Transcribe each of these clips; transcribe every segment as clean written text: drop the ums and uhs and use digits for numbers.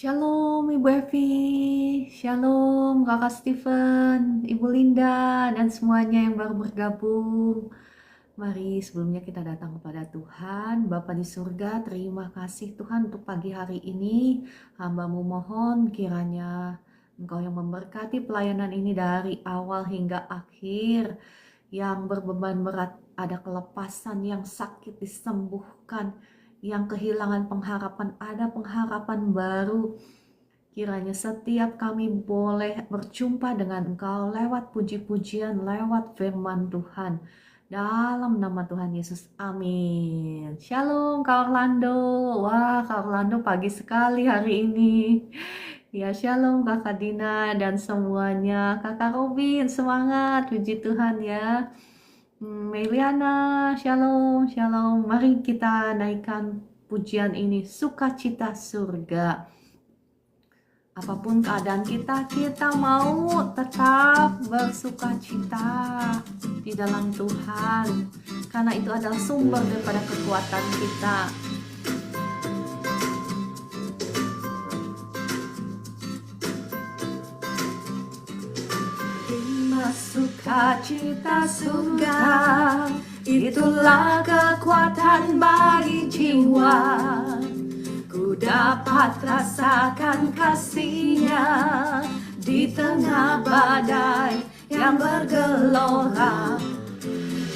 Shalom Ibu Evi, Shalom Kakak Steven, Ibu Linda, dan semuanya yang baru bergabung. Mari sebelumnya kita datang kepada Tuhan. Bapa di surga, terima kasih Tuhan untuk pagi hari ini. Hamba-Mu mohon kiranya Engkau yang memberkati pelayanan ini dari awal hingga akhir. Yang berbeban berat ada kelepasan, yang sakit disembuhkan, yang kehilangan pengharapan ada pengharapan baru. Kiranya setiap kami boleh berjumpa dengan Engkau lewat puji-pujian, lewat firman Tuhan. Dalam nama Tuhan Yesus, amin. Shalom Kak Orlando. Wah, Kak Orlando pagi sekali hari ini. Ya, shalom Kakak Dina dan semuanya. Kakak Robin, semangat. Puji Tuhan ya. Meliana, shalom, shalom. Mari kita naikkan pujian ini, sukacita surga. Apapun keadaan kita mau tetap bersukacita di dalam Tuhan, karena itu adalah sumber daripada kekuatan kita. Sukacita surga, itulah kekuatan bagi jiwa. Ku dapat rasakan kasih-Nya di tengah badai yang bergelora.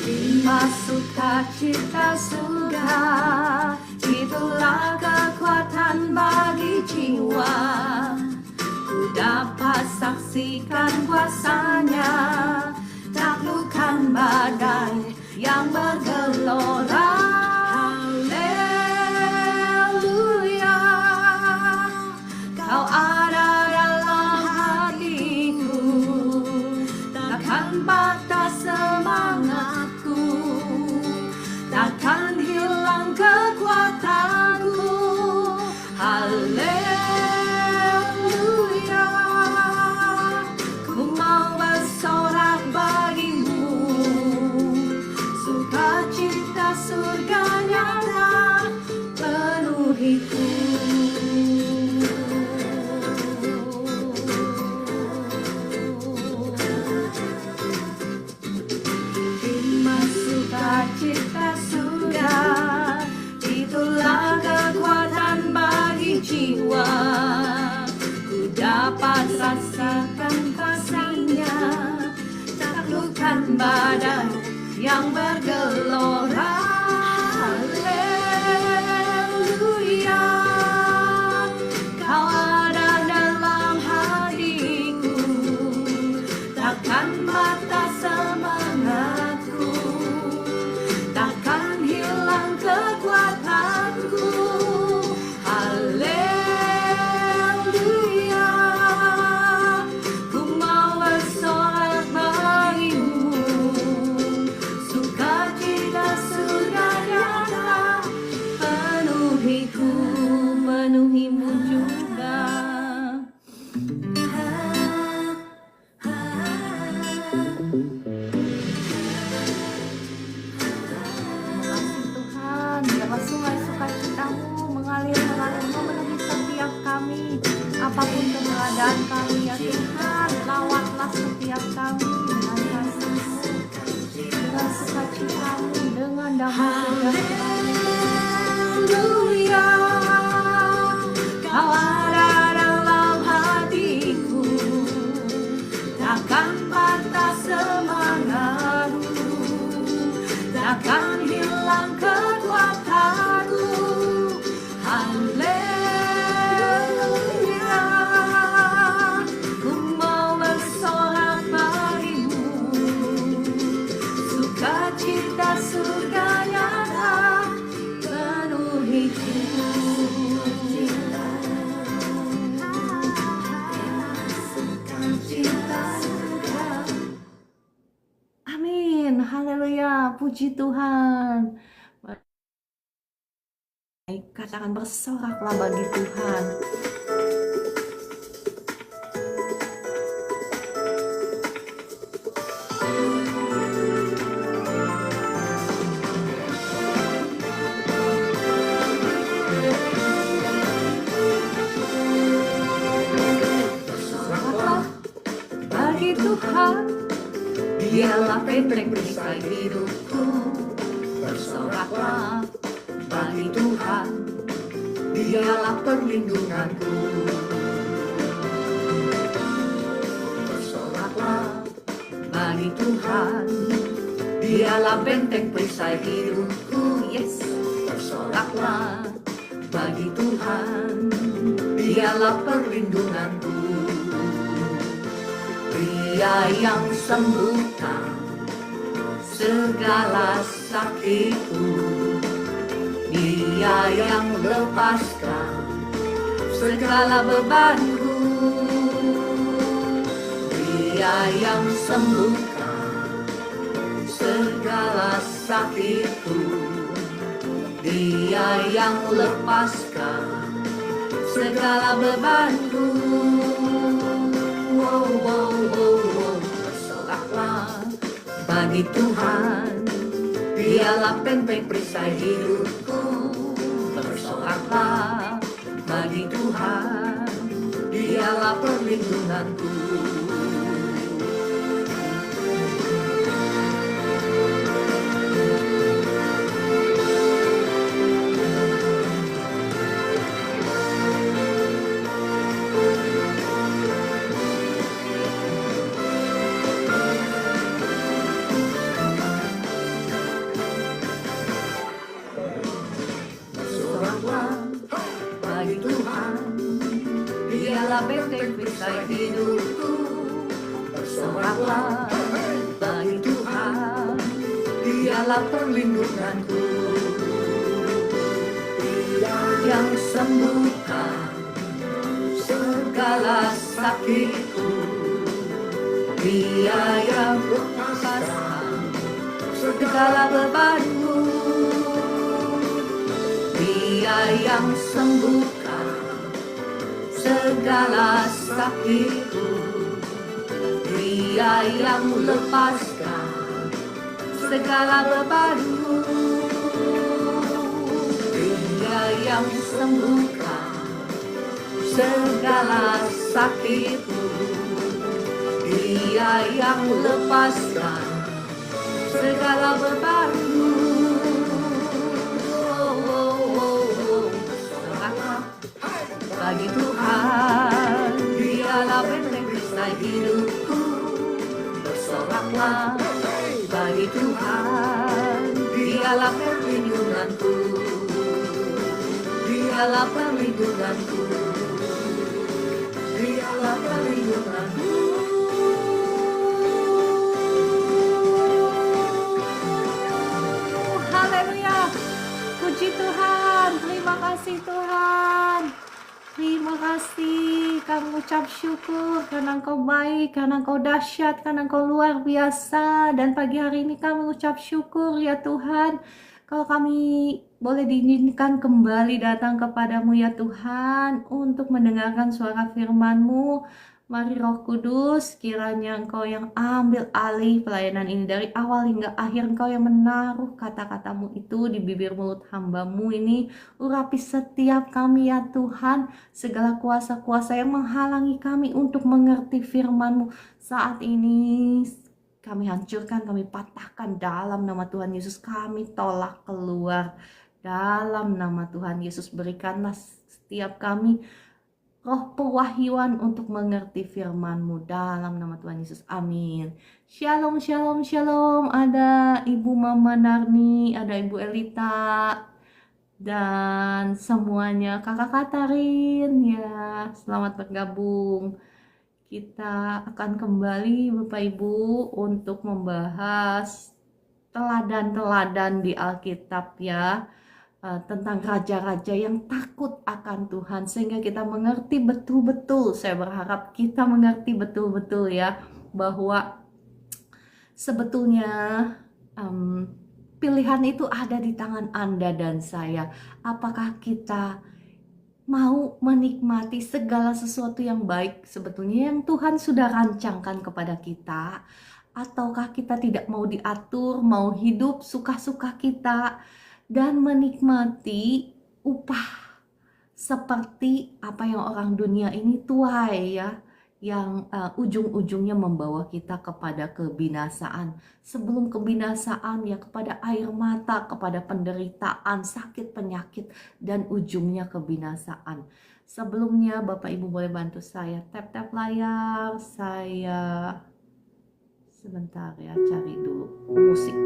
Terima sukacita surga, itulah kekuatan bagi jiwa. Ku dapat saksikan kuasa-Nya, taklukkan badai yang bergelora. Haleluya, Kau ada dalam hatiku, takkan patah semangatku, takkan hilang kekuatanku. Haleluya, ku mau bersorak bagimu, sukacita surga nyata penuhiku. Terima sukacita surga, itulah kekuatan bagi jiwa. Ku dapat rasakan kasih-Nya, taklukkan badai yang bergelora. Haleluya, Kau ada dalam hatiku, takkan patah semangatku, takkan hilang kekuatanku. Haleluya, ku mau bersorak bagimu, sukacita surga nyata penuhiku, penuhimu juga. Tuhan, biarlah sungai sukacitamu mengalir memenuhi setiap kami, apapun keberadaan kami ya Tuhan. Lawatlah setiap kami dengan kasih-Mu, dengan sukacitamu, dengan damai sejahtera. Haleluya, Kau ada dalam hatiku, takkan patah semangatku, takkan hilang kekuatanku. Haleluya, ku mau bersorak bagimu, sukacita surga nyata penuhiku. Sukacita surga. Amin, haleluya, puji Tuhan. Baik, katakan bersoraklah bagi Tuhan. bagi Tuhan, dialah benteng perisai hidupku. Bersoraklah bagi Tuhan, dialah perlindunganku. Bersoraklah bagi Tuhan, dialah benteng perisai hidupku. Yes, bersoraklah bagi Tuhan, dialah perlindunganku. Dia yang sembuhkan segala sakitku, Dia yang lepaskan segala bebanku. Dia yang sembuhkan segala sakitku, Dia yang lepaskan segala bebanku. Bersoraklah bagi Tuhan, dialah benteng perisai hidupku. Bersoraklah bagi Tuhan, dialah perlindunganku. Bagi Tuhan, dialah benteng perisai hidupku. Bersoraklah bagi Tuhan, dialah perlindunganku. Dia yang sembuhkan segala sakitku, Dia yang lepaskan segala bebanku. Dia yang sembuhkan segala sakitku, Dia yang lepaskan segala bebanku. Dia yang sembuhkan segala sakitku, Dia yang lepaskan segala bebanku. Bagi Tuhan, dialah benteng perisai hidupku. Bersoraklah bagi Tuhan, dialah perlindunganku. Dialah perlindunganku, dialah perlindunganku. Haleluya, puji Tuhan, terima kasih Tuhan. Terima kasih, kami ucap syukur karena Engkau baik, karena Engkau dahsyat, karena Engkau luar biasa. Dan pagi hari ini kami ucap syukur ya Tuhan, kalau kami boleh diizinkan kembali datang kepadamu ya Tuhan, untuk mendengarkan suara firman-Mu. Mari Roh Kudus, kiranya Engkau yang ambil alih pelayanan ini dari awal hingga akhir. Engkau yang menaruh kata-katamu itu di bibir mulut hamba-Mu ini. Urapi setiap kami ya Tuhan, segala kuasa-kuasa yang menghalangi kami untuk mengerti firman-Mu saat ini. Kami hancurkan, kami patahkan dalam nama Tuhan Yesus. Kami tolak keluar dalam nama Tuhan Yesus. Berikanlah setiap kami roh pewahyuan untuk mengerti firman-Mu dalam nama Tuhan Yesus. Amin. Shalom, shalom, shalom. Ada Ibu Mama Narni, ada Ibu Elita, dan semuanya kakak Katarin ya. Selamat bergabung. Kita akan kembali Bapak Ibu untuk membahas teladan-teladan di Alkitab ya. Tentang raja-raja yang takut akan Tuhan, sehingga kita mengerti betul-betul. Saya berharap kita mengerti betul-betul ya, bahwa sebetulnya pilihan itu ada di tangan Anda dan saya. Apakah kita mau menikmati segala sesuatu yang baik sebetulnya yang Tuhan sudah rancangkan kepada kita, ataukah kita tidak mau diatur, mau hidup suka-suka kita dan menikmati upah seperti apa yang orang dunia ini tuai ya. yang ujung-ujungnya membawa kita kepada kebinasaan. Sebelum kebinasaan ya kepada air mata, kepada penderitaan, sakit, penyakit, dan ujungnya kebinasaan. Sebelumnya Bapak Ibu boleh bantu saya tap-tap layar, saya sebentar ya cari dulu musik.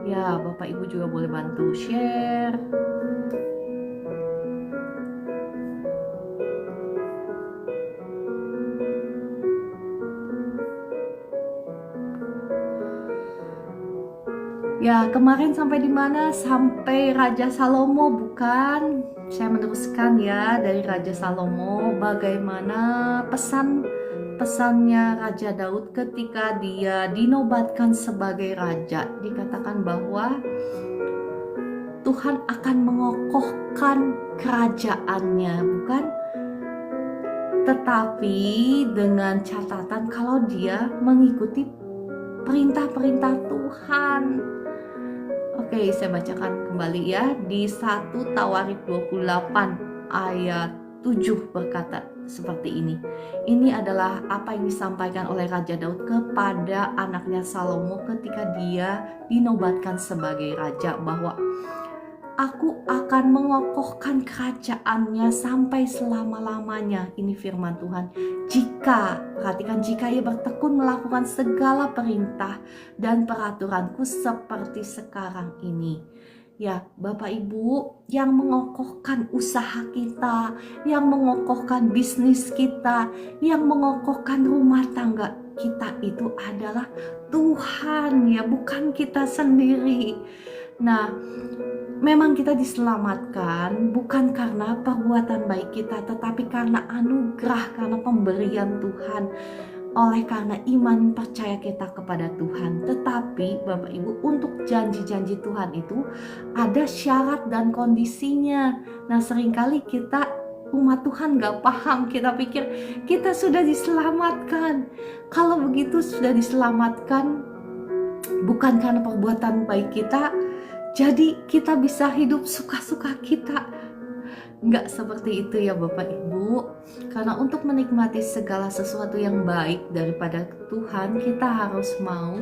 Ya, Bapak Ibu juga boleh bantu share. Ya, kemarin sampai di mana? Sampai Raja Salomo, bukan? Saya meneruskan ya dari Raja Salomo, bagaimana pesannya Raja Daud ketika dia dinobatkan sebagai raja. Dikatakan bahwa Tuhan akan mengokohkan kerajaannya, bukan? Tetapi dengan catatan kalau dia mengikuti perintah-perintah Tuhan. Oke, saya bacakan kembali ya. Di 1 Tawarikh 28 ayat 7 berkata seperti ini. Ini adalah apa yang disampaikan oleh Raja Daud kepada anaknya Salomo ketika dia dinobatkan sebagai raja, bahwa Aku akan mengokohkan kerajaannya sampai selama-lamanya. Ini firman Tuhan. Perhatikan, jika ia bertekun melakukan segala perintah dan peraturanku seperti sekarang ini. Ya, Bapak Ibu, yang mengokohkan usaha kita, yang mengokohkan bisnis kita, yang mengokohkan rumah tangga kita itu adalah Tuhan ya, bukan kita sendiri. Nah, memang kita diselamatkan bukan karena perbuatan baik kita, tetapi karena anugerah, karena pemberian Tuhan, oleh karena iman percaya kita kepada Tuhan. Tetapi Bapak Ibu, untuk janji-janji Tuhan itu ada syarat dan kondisinya. Nah, seringkali kita umat Tuhan gak paham, kita pikir kita sudah diselamatkan. Kalau begitu sudah diselamatkan bukan karena perbuatan baik kita, jadi kita bisa hidup suka-suka kita. Enggak seperti itu ya Bapak Ibu. Karena untuk menikmati segala sesuatu yang baik daripada Tuhan, kita harus mau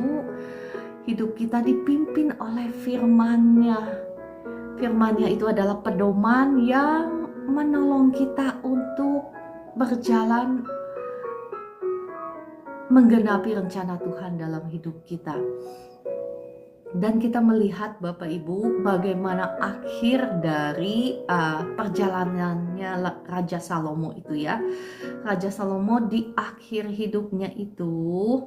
hidup kita dipimpin oleh firman-Nya. Firman-Nya itu adalah pedoman yang menolong kita untuk berjalan menggenapi rencana Tuhan dalam hidup kita. Dan kita melihat Bapak Ibu bagaimana akhir dari perjalanannya Raja Salomo itu ya. Raja Salomo di akhir hidupnya itu,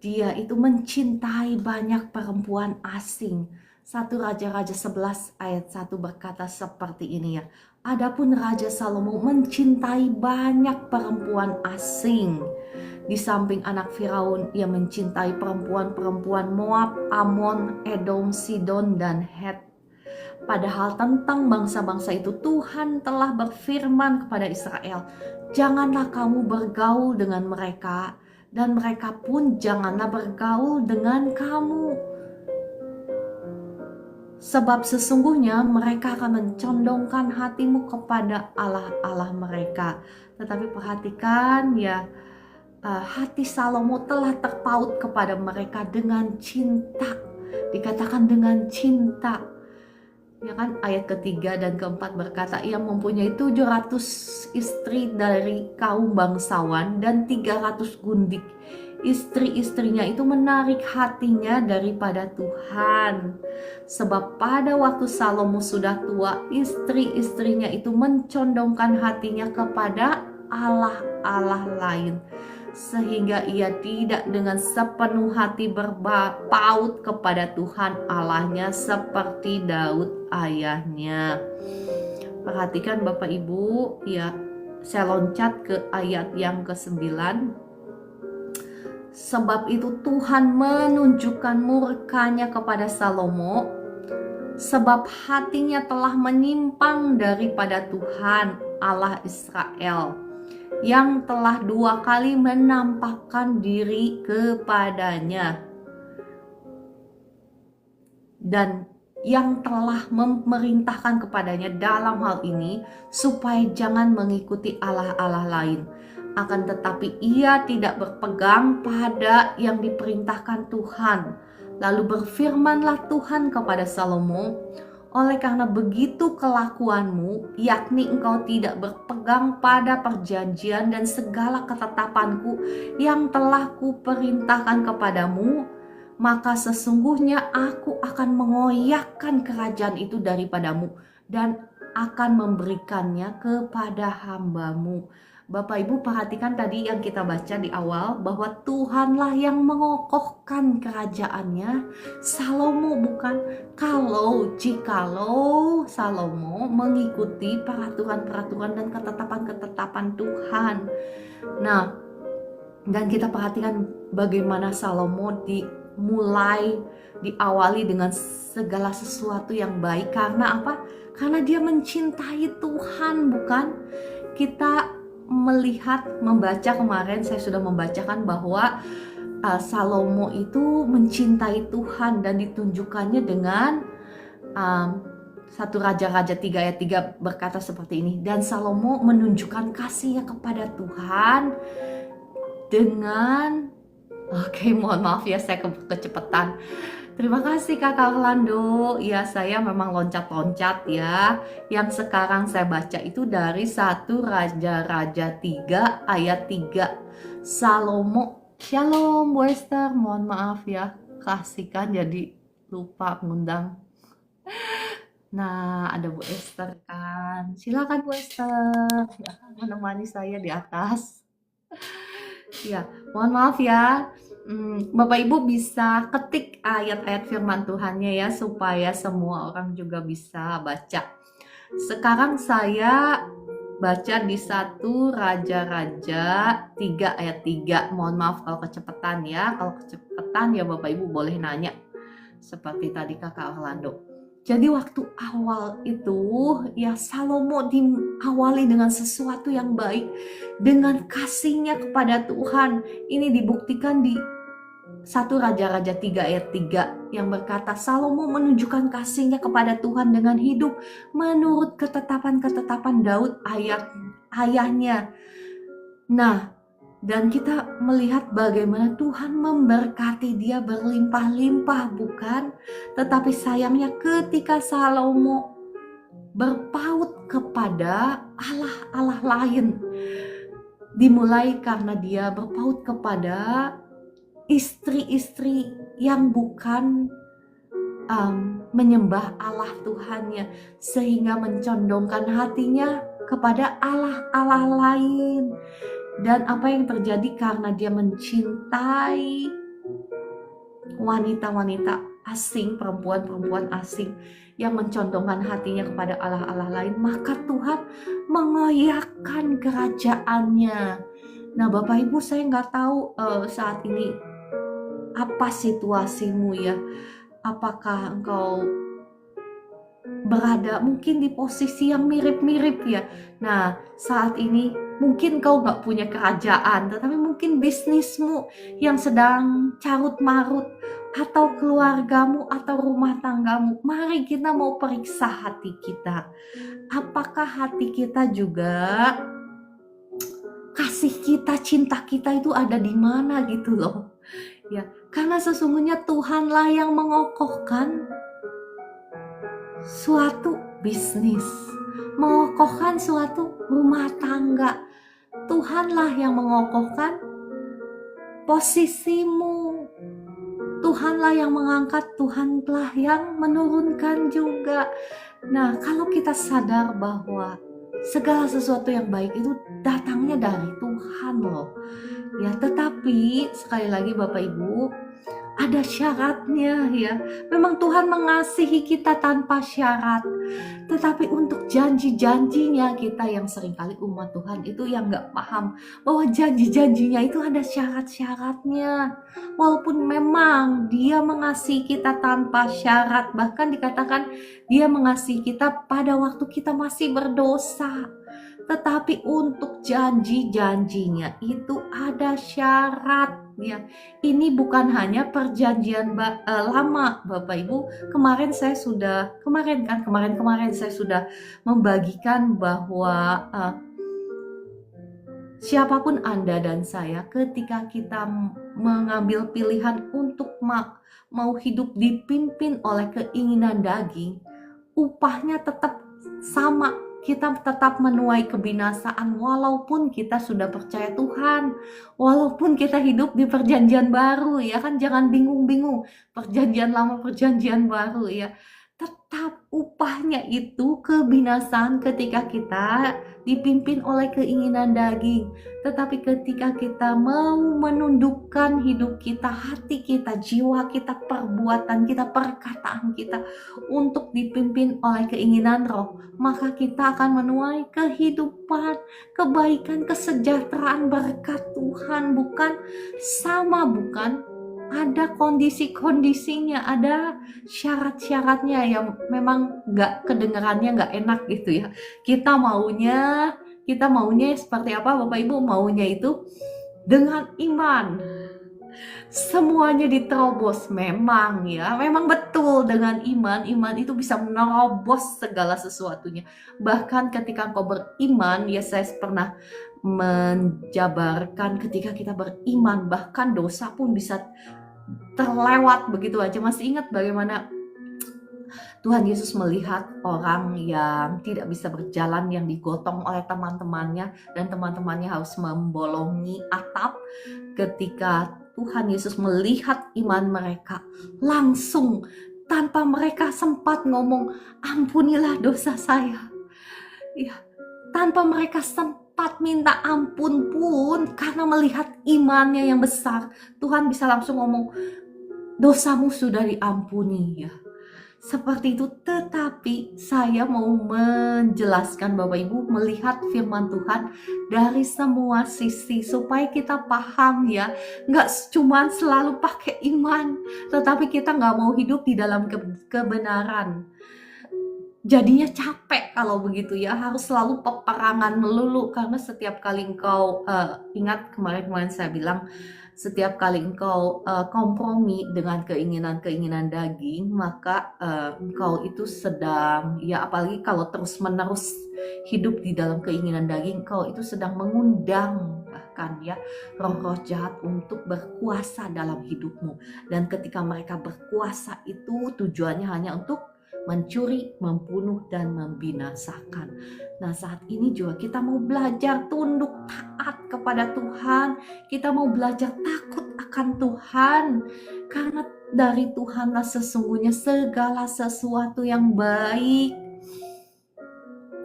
dia itu mencintai banyak perempuan asing. 1 Raja-Raja 11 ayat 1 berkata seperti ini ya. Adapun Raja Salomo mencintai banyak perempuan asing. Di samping anak Firaun, ia mencintai perempuan-perempuan Moab, Amon, Edom, Sidon, dan Het. Padahal tentang bangsa-bangsa itu Tuhan telah berfirman kepada Israel, janganlah kamu bergaul dengan mereka, dan mereka pun janganlah bergaul dengan kamu. Sebab sesungguhnya mereka akan mencondongkan hatimu kepada Allah-Allah mereka. Tetapi perhatikan ya, hati Salomo telah terpaut kepada mereka dengan cinta. Dikatakan dengan cinta. Ya kan, ayat ketiga dan keempat berkata, ia mempunyai 700 istri dari kaum bangsawan dan 300 gundik. Istri-istrinya itu menarik hatinya daripada Tuhan. Sebab pada waktu Salomo sudah tua, istri-istrinya itu mencondongkan hatinya kepada Allah-Allah lain, sehingga ia tidak dengan sepenuh hati berpaut kepada Tuhan Allahnya seperti Daud ayahnya. Perhatikan Bapak Ibu ya, saya loncat ke ayat yang ke-9. Sebab itu Tuhan menunjukkan murkanya kepada Salomo, sebab hatinya telah menyimpang daripada Tuhan Allah Israel, yang telah 2 kali menampakkan diri kepadanya. Dan yang telah memerintahkan kepadanya dalam hal ini supaya jangan mengikuti Allah-Allah lain. Akan tetapi ia tidak berpegang pada yang diperintahkan Tuhan. Lalu berfirmanlah Tuhan kepada Salomo, oleh karena begitu kelakuanmu, yakni engkau tidak berpegang pada perjanjian dan segala ketetapanku yang telah kuperintahkan kepadamu, maka sesungguhnya aku akan mengoyakkan kerajaan itu daripadamu dan akan memberikannya kepada hambamu. Bapak Ibu perhatikan tadi yang kita baca di awal, bahwa Tuhanlah yang mengokohkan kerajaannya, Salomo bukan. Jikalau Salomo mengikuti peraturan-peraturan dan ketetapan-ketetapan Tuhan. Nah, dan kita perhatikan bagaimana Salomo diawali dengan segala sesuatu yang baik. Karena apa? Karena dia mencintai Tuhan, bukan? Kita membaca kemarin, saya sudah membacakan bahwa Salomo itu mencintai Tuhan dan ditunjukkannya dengan 1 Raja-Raja 3 ayat 3 berkata seperti ini. Dan Salomo menunjukkan kasihnya kepada Tuhan dengan mohon maaf ya, saya kecepatan. Terima kasih Kakak Orlando. Ya, saya memang loncat-loncat ya. Yang sekarang saya baca itu dari 1 Raja-Raja 3 ayat 3. Salomo, Shalom Bu Esther, mohon maaf ya, kasihkan jadi lupa mengundang. Nah, ada Bu Esther kan. Silakan Bu Esther ya, menemani saya di atas. Ya, mohon maaf ya. Bapak Ibu bisa ketik ayat-ayat firman Tuhannya ya, supaya semua orang juga bisa baca. Sekarang saya baca di 1 Raja-Raja 3 ayat 3. Mohon maaf kalau kecepatan ya. Kalau kecepatan ya Bapak Ibu boleh nanya, seperti tadi Kakak Orlando. Jadi waktu awal itu ya, Salomo diawali dengan sesuatu yang baik, dengan kasihnya kepada Tuhan. Ini dibuktikan di 1 Raja-Raja 3 ayat 3 yang berkata, Salomo menunjukkan kasihnya kepada Tuhan dengan hidup menurut ketetapan-ketetapan Daud ayahnya. Nah, dan kita melihat bagaimana Tuhan memberkati dia berlimpah-limpah, bukan? Tetapi sayangnya ketika Salomo berpaut kepada Allah-Allah lain, dimulai karena dia berpaut kepada istri-istri yang bukan menyembah Allah Tuhannya, sehingga mencondongkan hatinya kepada Allah-Allah lain. Dan apa yang terjadi karena dia mencintai wanita-wanita asing, perempuan-perempuan asing yang mencondongkan hatinya kepada Allah-Allah lain, maka Tuhan mengoyakkan kerajaannya. Nah Bapak Ibu, saya nggak tahu saat ini apa situasimu ya. Apakah engkau berada mungkin di posisi yang mirip-mirip ya. Nah saat ini mungkin kau gak punya kerajaan, tetapi mungkin bisnismu yang sedang carut marut, atau keluargamu atau rumah tanggamu. Mari kita mau periksa hati kita. Apakah hati kita juga, kasih kita, cinta kita itu ada di mana gitu loh. Ya, karena sesungguhnya Tuhanlah yang mengokohkan suatu bisnis, mengokohkan suatu rumah tangga. Tuhanlah yang mengokohkan posisimu. Tuhanlah yang mengangkat, Tuhanlah yang menurunkan juga. Nah, kalau kita sadar bahwa segala sesuatu yang baik itu datangnya dari Tuhan loh. Ya, tetapi sekali lagi Bapak Ibu, ada syaratnya ya. Memang Tuhan mengasihi kita tanpa syarat, tetapi untuk janji-janjinya, kita yang seringkali umat Tuhan itu yang gak paham bahwa janji-janjinya itu ada syarat-syaratnya. Walaupun memang dia mengasihi kita tanpa syarat, bahkan dikatakan dia mengasihi kita pada waktu kita masih berdosa, Tetapi untuk janji-janjinya itu ada syaratnya. Ini bukan hanya perjanjian lama, Bapak Ibu. Kemarin saya sudah membagikan bahwa siapapun Anda dan saya, ketika kita mengambil pilihan untuk mau hidup dipimpin oleh keinginan daging, upahnya tetap sama. Kita tetap menuai kebinasaan walaupun kita sudah percaya Tuhan, walaupun kita hidup di perjanjian baru, ya kan. Jangan bingung-bingung perjanjian lama perjanjian baru, ya. Tetap upahnya itu kebinasaan ketika kita dipimpin oleh keinginan daging. Tetapi ketika kita mau menundukkan hidup kita, hati kita, jiwa kita, perbuatan kita, perkataan kita untuk dipimpin oleh keinginan roh, maka kita akan menuai kehidupan, kebaikan, kesejahteraan, berkat Tuhan. Bukan ada kondisi-kondisinya, ada syarat-syaratnya yang memang kedengarannya nggak enak gitu ya. Kita maunya seperti apa, Bapak Ibu? Maunya itu dengan iman. Semuanya diterobos, memang betul. Dengan iman itu bisa menerobos segala sesuatunya. Bahkan ketika engkau beriman, ya, saya pernah menjabarkan, ketika kita beriman bahkan dosa pun bisa terlewat begitu aja. Masih ingat bagaimana Tuhan Yesus melihat orang yang tidak bisa berjalan, yang digotong oleh teman-temannya, dan teman-temannya harus membolongi atap. Ketika Tuhan Yesus melihat iman mereka, langsung tanpa mereka sempat ngomong, ampunilah dosa saya, ya, tanpa mereka sempat minta ampun pun, karena melihat imannya yang besar, Tuhan bisa langsung ngomong, dosamu sudah diampuni, ya. Seperti itu. Tetapi saya mau menjelaskan, Bapak Ibu, melihat firman Tuhan dari semua sisi supaya kita paham, ya. Nggak cuma selalu pakai iman, tetapi kita nggak mau hidup di dalam kebenaran. Jadinya capek kalau begitu, ya. Harus selalu peperangan melulu, karena setiap kali engkau ingat kemarin saya bilang, setiap kali engkau kompromi dengan keinginan daging, maka engkau itu sedang, ya, apalagi kalau terus-menerus hidup di dalam keinginan daging, engkau itu sedang mengundang bahkan, ya, roh-roh jahat untuk berkuasa dalam hidupmu. Dan ketika mereka berkuasa itu tujuannya hanya untuk mencuri, membunuh, dan membinasakan. Nah, saat ini juga kita mau belajar tunduk taat kepada Tuhan. Kita mau belajar takut akan Tuhan, karena dari Tuhanlah sesungguhnya segala sesuatu yang baik.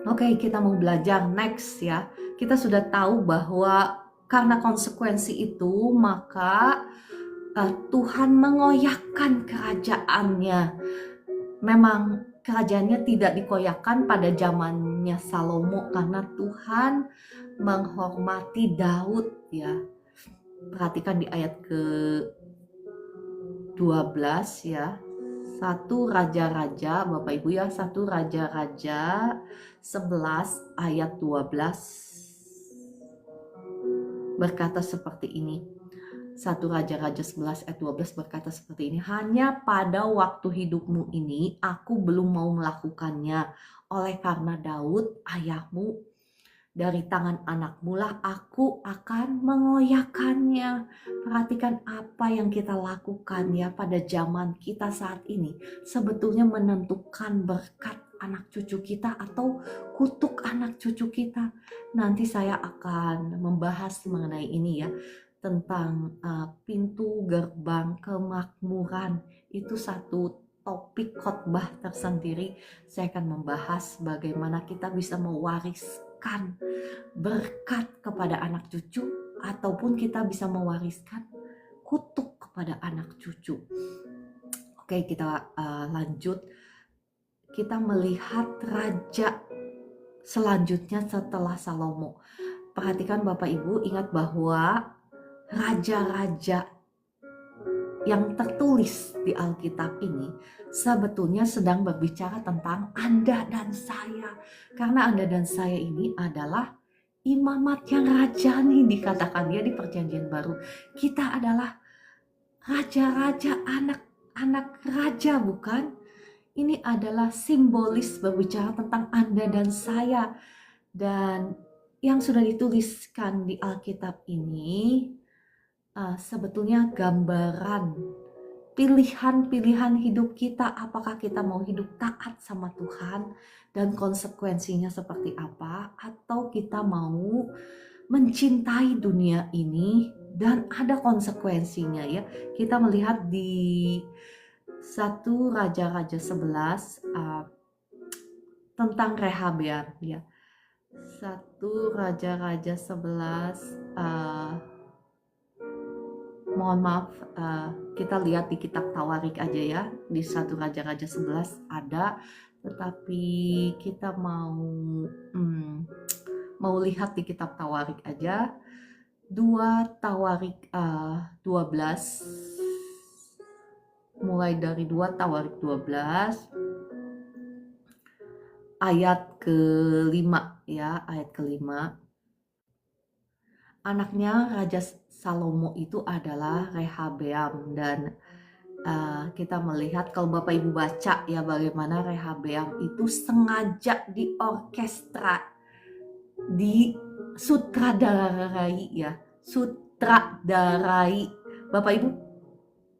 Oke, kita mau belajar next, ya. Kita sudah tahu bahwa karena konsekuensi itu, maka Tuhan mengoyakkan kerajaannya. Memang kerajaannya tidak dikoyakkan pada zamannya Salomo, karena Tuhan menghormati Daud, ya. Perhatikan di ayat ke-12, ya. 1 Raja-Raja, Bapak Ibu, ya. 1 Raja-Raja 11 ayat 12 berkata seperti ini. 1 Raja-Raja 11 ayat 12 berkata seperti ini. Hanya pada waktu hidupmu ini aku belum mau melakukannya. Oleh karena Daud ayahmu, dari tangan anakmu lah aku akan mengoyakkannya. Perhatikan apa yang kita lakukan, ya, pada zaman kita saat ini. Sebetulnya menentukan berkat anak cucu kita atau kutuk anak cucu kita. Nanti saya akan membahas mengenai ini, ya. Tentang pintu gerbang kemakmuran. Itu satu topik khotbah tersendiri. Saya akan membahas bagaimana kita bisa mewariskan berkat kepada anak cucu, ataupun kita bisa mewariskan kutuk kepada anak cucu. Oke, kita lanjut. Kita melihat raja selanjutnya setelah Salomo. Perhatikan Bapak Ibu, ingat bahwa raja-raja yang tertulis di Alkitab ini sebetulnya sedang berbicara tentang Anda dan saya. Karena Anda dan saya ini adalah imamat yang rajani, dikatakan dia di Perjanjian Baru. Kita adalah raja-raja, anak-anak raja, bukan? Ini adalah simbolis berbicara tentang Anda dan saya. Dan yang sudah dituliskan di Alkitab ini sebetulnya gambaran pilihan-pilihan hidup kita. Apakah kita mau hidup taat sama Tuhan dan konsekuensinya seperti apa, atau kita mau mencintai dunia ini dan ada konsekuensinya ya. Kita melihat di 1 Raja-Raja 11 tentang Rehabeam ya. 1 Raja-Raja 11 mohon maaf, kita lihat di kitab Tawarik aja ya. Di 1 Raja-Raja 11 ada, tetapi kita mau lihat di kitab Tawarik aja. 2 Tawarik 12, mulai dari 2 Tawarik 12 ayat ke-5 ya, ayat ke-5. Anaknya Raja Salomo itu adalah Rehabeam, dan kita melihat kalau Bapak Ibu baca ya bagaimana Rehabeam itu sengaja diorkestra, disutradarai ya, sutradarai. Bapak Ibu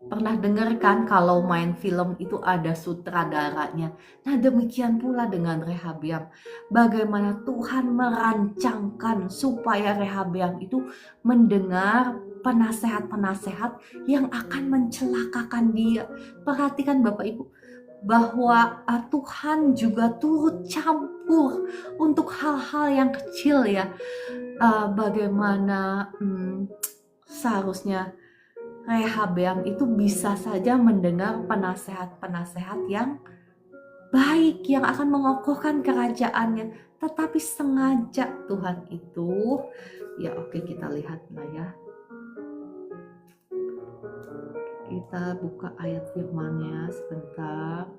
pernah dengar kan kalau main film itu ada sutradaranya. Nah demikian pula dengan Rehabeam. Bagaimana Tuhan merancangkan supaya Rehabeam itu mendengar penasehat-penasehat yang akan mencelakakan dia. Perhatikan Bapak Ibu, bahwa Tuhan juga turut campur untuk hal-hal yang kecil ya. Bagaimana seharusnya Rehabeam itu bisa saja mendengar penasehat-penasehat yang baik yang akan mengokohkan kerajaannya, tetapi sengaja Tuhan itu ya. Oke, kita lihat lah ya. Kita buka ayat firman-Nya sebentar.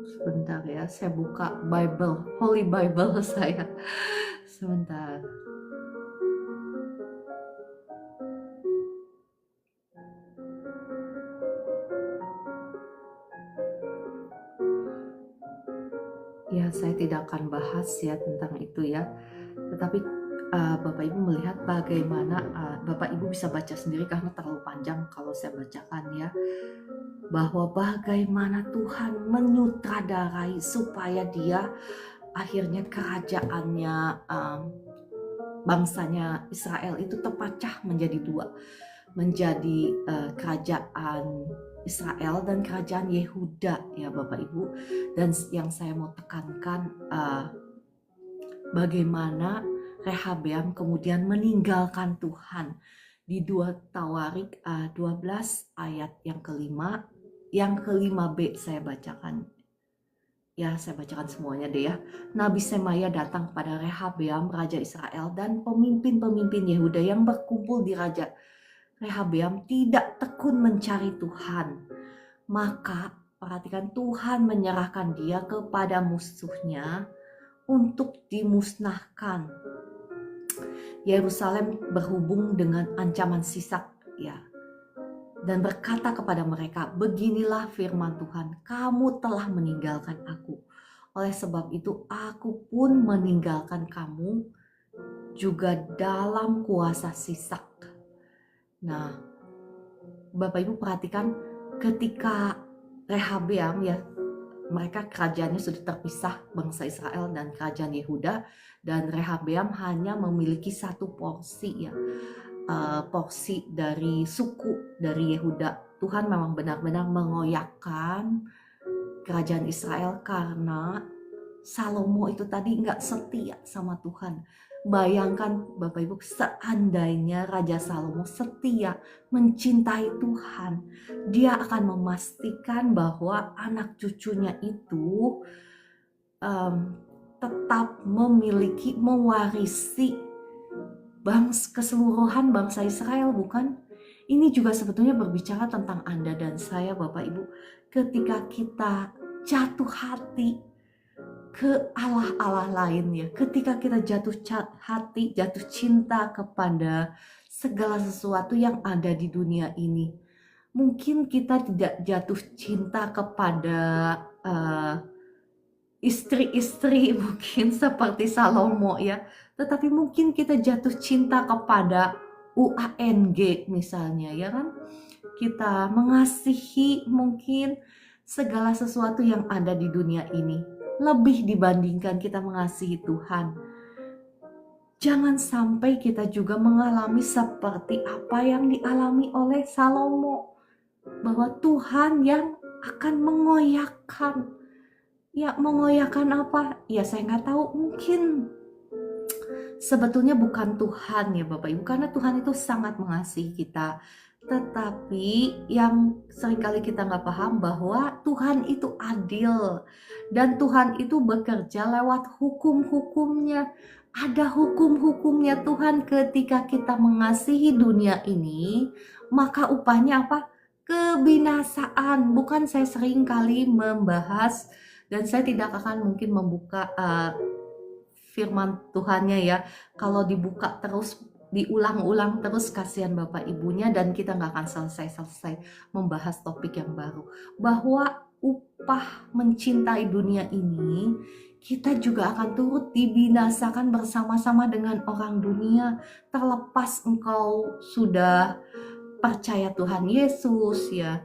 Sebentar ya, saya buka Bible, Holy Bible saya. Sebentar. Ya, saya tidak akan bahas ya tentang itu ya. Tetapi Bapak Ibu melihat bagaimana, Bapak Ibu bisa baca sendiri karena terlalu panjang kalau saya bacakan ya. Bahwa bagaimana Tuhan menyutradarai supaya dia akhirnya kerajaannya, bangsanya Israel itu terpecah menjadi dua. Menjadi kerajaan Israel dan kerajaan Yehuda ya Bapak Ibu. Dan yang saya mau tekankan, bagaimana Rehabeam kemudian meninggalkan Tuhan. Di 2 Tawarik 12 ayat yang kelima, yang ke-5b saya bacakan. Ya, saya bacakan semuanya deh ya. Nabi Semaya datang kepada Rehabeam, Raja Israel, dan pemimpin-pemimpin Yehuda yang berkumpul di Raja. Rehabeam tidak tekun mencari Tuhan. Maka perhatikan, Tuhan menyerahkan dia kepada musuhnya untuk dimusnahkan. Yerusalem berhubung dengan ancaman sisak ya, dan berkata kepada mereka, beginilah firman Tuhan, kamu telah meninggalkan aku. Oleh sebab itu aku pun meninggalkan kamu juga dalam kuasa sisak. Nah, Bapak Ibu perhatikan, ketika Rehabeam ya, mereka kerajaannya sudah terpisah, bangsa Israel dan kerajaan Yehuda, dan Rehabeam hanya memiliki satu porsi ya, porsi dari suku dari Yehuda. Tuhan memang benar-benar mengoyakkan kerajaan Israel karena Salomo itu tadi nggak setia sama Tuhan. Bayangkan Bapak Ibu, seandainya Raja Salomo setia mencintai Tuhan, dia akan memastikan bahwa anak cucunya itu tetap mewarisi keseluruhan bangsa Israel, bukan? Ini juga sebetulnya berbicara tentang Anda dan saya, Bapak Ibu. Ketika kita jatuh hati ke Allah-Allah lain ya, ketika kita jatuh hati, jatuh cinta kepada segala sesuatu yang ada di dunia ini, mungkin kita tidak jatuh cinta kepada istri-istri mungkin seperti Salomo ya, tetapi mungkin kita jatuh cinta kepada UANG misalnya ya kan, kita mengasihi mungkin segala sesuatu yang ada di dunia ini lebih dibandingkan kita mengasihi Tuhan. Jangan sampai kita juga mengalami seperti apa yang dialami oleh Salomo, bahwa Tuhan yang akan mengoyakkan. Ya, mengoyakkan apa? Ya saya nggak tahu, mungkin sebetulnya bukan Tuhan ya Bapak Ibu, karena Tuhan itu sangat mengasihi kita. Tetapi yang seringkali kita nggak paham bahwa Tuhan itu adil. Dan Tuhan itu bekerja lewat hukum-hukumnya. Ada hukum-hukumnya Tuhan ketika kita mengasihi dunia ini, maka upahnya apa? Kebinasaan. Bukan, saya sering kali membahas, dan saya tidak akan mungkin membuka firman Tuhannya ya. Kalau dibuka terus, diulang-ulang terus, kasihan Bapak Ibunya, dan kita nggak akan selesai-selesai membahas topik yang baru. Bahwa upah mencintai dunia ini, kita juga akan turut dibinasakan bersama-sama dengan orang dunia. Terlepas engkau sudah percaya Tuhan Yesus ya,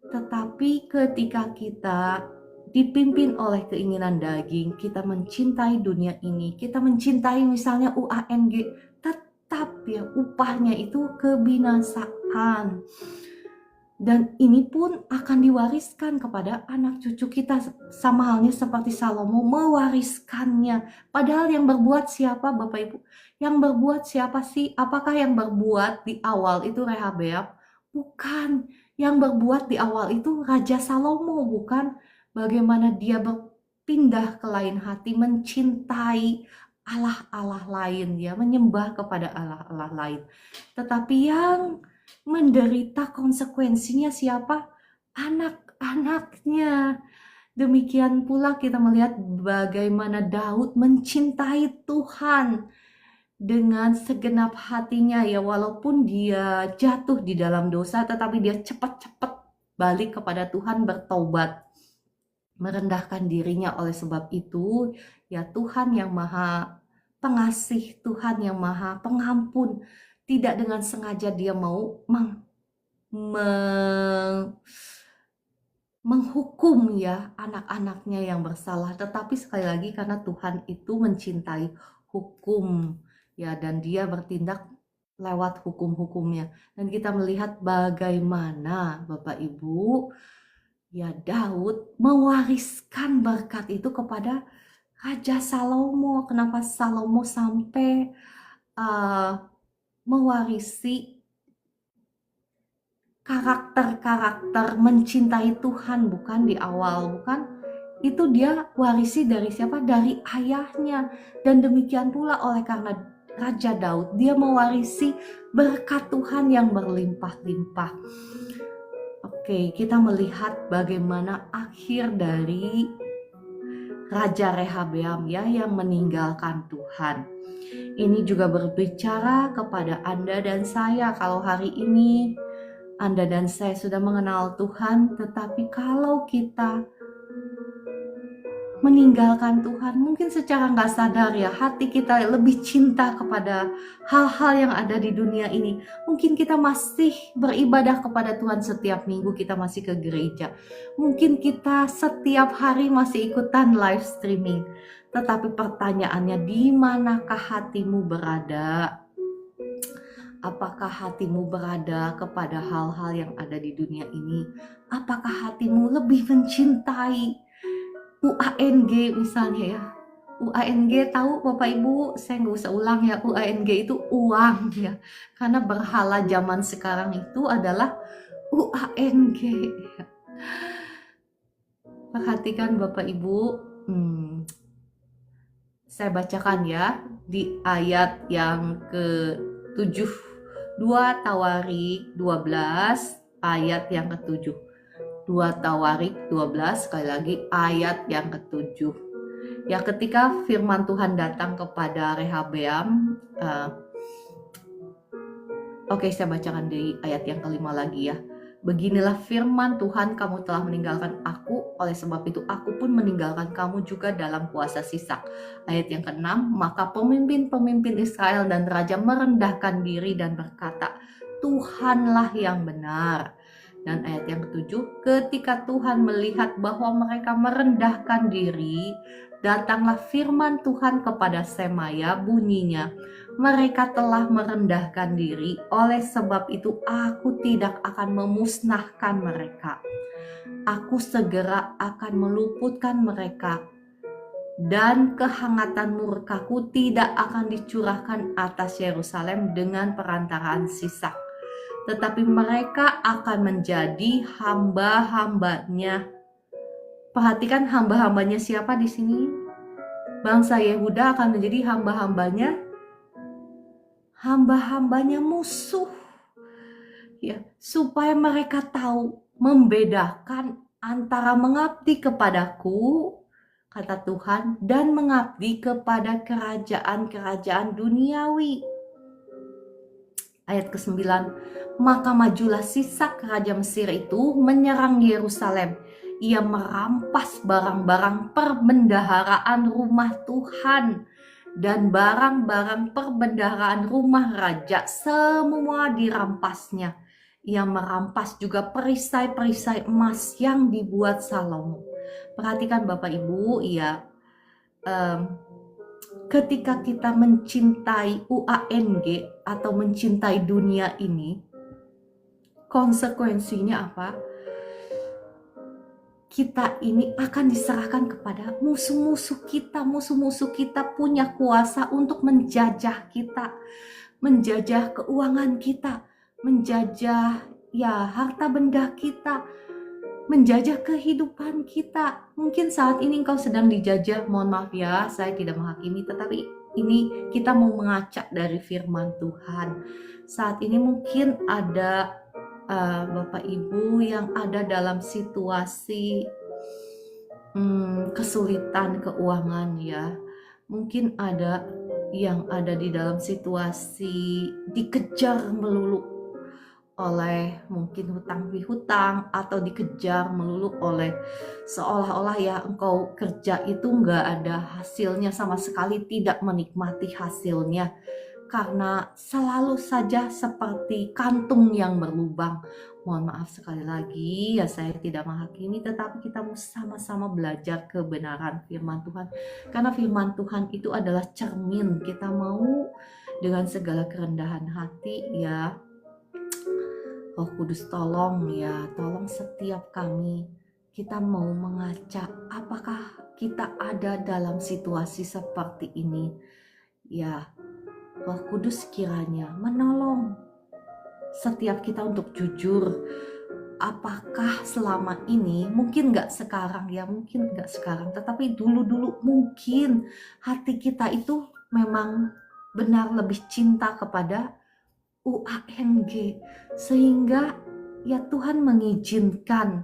tetapi ketika kita dipimpin oleh keinginan daging, kita mencintai dunia ini, kita mencintai misalnya UANG, tetap ya upahnya itu kebinasaan. Dan ini pun akan diwariskan kepada anak cucu kita, sama halnya seperti Salomo mewariskannya. Padahal yang berbuat siapa Bapak Ibu? Yang berbuat siapa sih? Apakah yang berbuat di awal itu Rehabeam? Bukan. Yang berbuat di awal itu Raja Salomo, bukan? Bagaimana dia berpindah ke lain hati, mencintai Allah-Allah lain, ya, menyembah kepada Allah-Allah lain. Tetapi yang menderita konsekuensinya siapa? Anak-anaknya. Demikian pula kita melihat bagaimana Daud mencintai Tuhan dengan segenap hatinya ya, walaupun dia jatuh di dalam dosa, tetapi dia cepat-cepat balik kepada Tuhan, bertobat, merendahkan dirinya. Oleh sebab itu ya, Tuhan yang maha pengasih, Tuhan yang maha pengampun, tidak dengan sengaja dia mau menghukum ya anak-anaknya yang bersalah, tetapi sekali lagi karena Tuhan itu mencintai hukum ya, dan dia bertindak lewat hukum-hukumnya. Dan kita melihat bagaimana Bapak Ibu ya, Daud mewariskan berkat itu kepada Raja Salomo. Kenapa Salomo sampai mewarisi karakter-karakter mencintai Tuhan, bukan di awal, bukan? Itu dia warisi dari siapa? Dari ayahnya. Dan demikian pula oleh karena Raja Daud, dia mewarisi berkat Tuhan yang berlimpah-limpah. Oke, kita melihat bagaimana akhir dari Raja Rehabeam ya, yang meninggalkan Tuhan. Ini juga berbicara kepada Anda dan saya. Kalau hari ini Anda dan saya sudah mengenal Tuhan, tetapi kalau kita meninggalkan Tuhan, mungkin secara nggak sadar ya, hati kita lebih cinta kepada hal-hal yang ada di dunia ini. Mungkin kita masih beribadah kepada Tuhan setiap minggu, kita masih ke gereja. Mungkin kita setiap hari masih ikutan live streaming. Tetapi pertanyaannya, di manakah hatimu berada? Apakah hatimu berada kepada hal-hal yang ada di dunia ini? Apakah hatimu lebih mencintai UANG misalnya ya. UANG tahu Bapak Ibu, saya nggak usah ulang ya, UANG itu uang ya. Karena berhala zaman sekarang itu adalah UANG. Perhatikan Bapak Ibu, saya bacakan ya di ayat yang ke-7, 2 Tawarik 12 ayat yang ke-7. 2 Tawarik 12 sekali lagi ayat yang ke-7. Ya, ketika firman Tuhan datang kepada Rehabeam, oke, saya bacakan di ayat yang ke-5 lagi ya. Beginilah firman Tuhan, kamu telah meninggalkan aku, oleh sebab itu aku pun meninggalkan kamu juga dalam kuasa Sisak. Ayat yang ke-6, maka pemimpin-pemimpin Israel dan raja merendahkan diri dan berkata, Tuhanlah yang benar. Dan ayat yang ke-7, ketika Tuhan melihat bahwa mereka merendahkan diri, datanglah firman Tuhan kepada Semaya, bunyinya, mereka telah merendahkan diri, oleh sebab itu aku tidak akan memusnahkan mereka. Aku segera akan meluputkan mereka, dan kehangatan murkaku tidak akan dicurahkan atas Yerusalem dengan perantaraan Sisak. Tetapi mereka akan menjadi hamba-hambanya. Perhatikan hamba-hambanya siapa di sini? Bangsa Yehuda akan menjadi hamba-hambanya musuh, ya, supaya mereka tahu membedakan antara mengabdi kepadaku, kata Tuhan, dan mengabdi kepada kerajaan-kerajaan duniawi. Ayat ke-9, maka majulah Sisak raja Mesir itu menyerang Yerusalem. Ia merampas barang-barang perbendaharaan rumah Tuhan dan barang-barang perbendaharaan rumah raja, semua dirampasnya. Ia merampas juga perisai-perisai emas yang dibuat Salomo. Perhatikan Bapak Ibu, ya, ketika kita mencintai UANG atau mencintai dunia ini, konsekuensinya apa? Kita ini akan diserahkan kepada musuh-musuh kita. Musuh-musuh kita punya kuasa untuk menjajah kita, menjajah keuangan kita, menjajah ya harta benda kita, menjajah kehidupan kita. Mungkin saat ini engkau sedang dijajah, mohon maaf ya, saya tidak menghakimi, tetapi ini kita mau mengacak dari firman Tuhan. Saat ini mungkin ada Bapak Ibu yang ada dalam situasi kesulitan keuangan ya. Mungkin ada yang ada di dalam situasi dikejar melulu oleh mungkin hutang pihutang, atau dikejar melulu oleh seolah-olah ya engkau kerja itu nggak ada hasilnya sama sekali, tidak menikmati hasilnya. Karena selalu saja seperti kantung yang berlubang. Mohon maaf sekali lagi ya, saya tidak menghakimi, tetapi kita mau sama-sama belajar kebenaran firman Tuhan. Karena firman Tuhan itu adalah cermin. Kita mau dengan segala kerendahan hati ya, Roh Kudus tolong ya, tolong setiap kami. Kita mau mengacak apakah kita ada dalam situasi seperti ini. Ya, Roh Kudus kiranya menolong setiap kita untuk jujur. Apakah selama ini, mungkin gak sekarang ya, mungkin gak sekarang, tetapi dulu-dulu mungkin hati kita itu memang benar lebih cinta kepada UANG, sehingga ya Tuhan mengizinkan.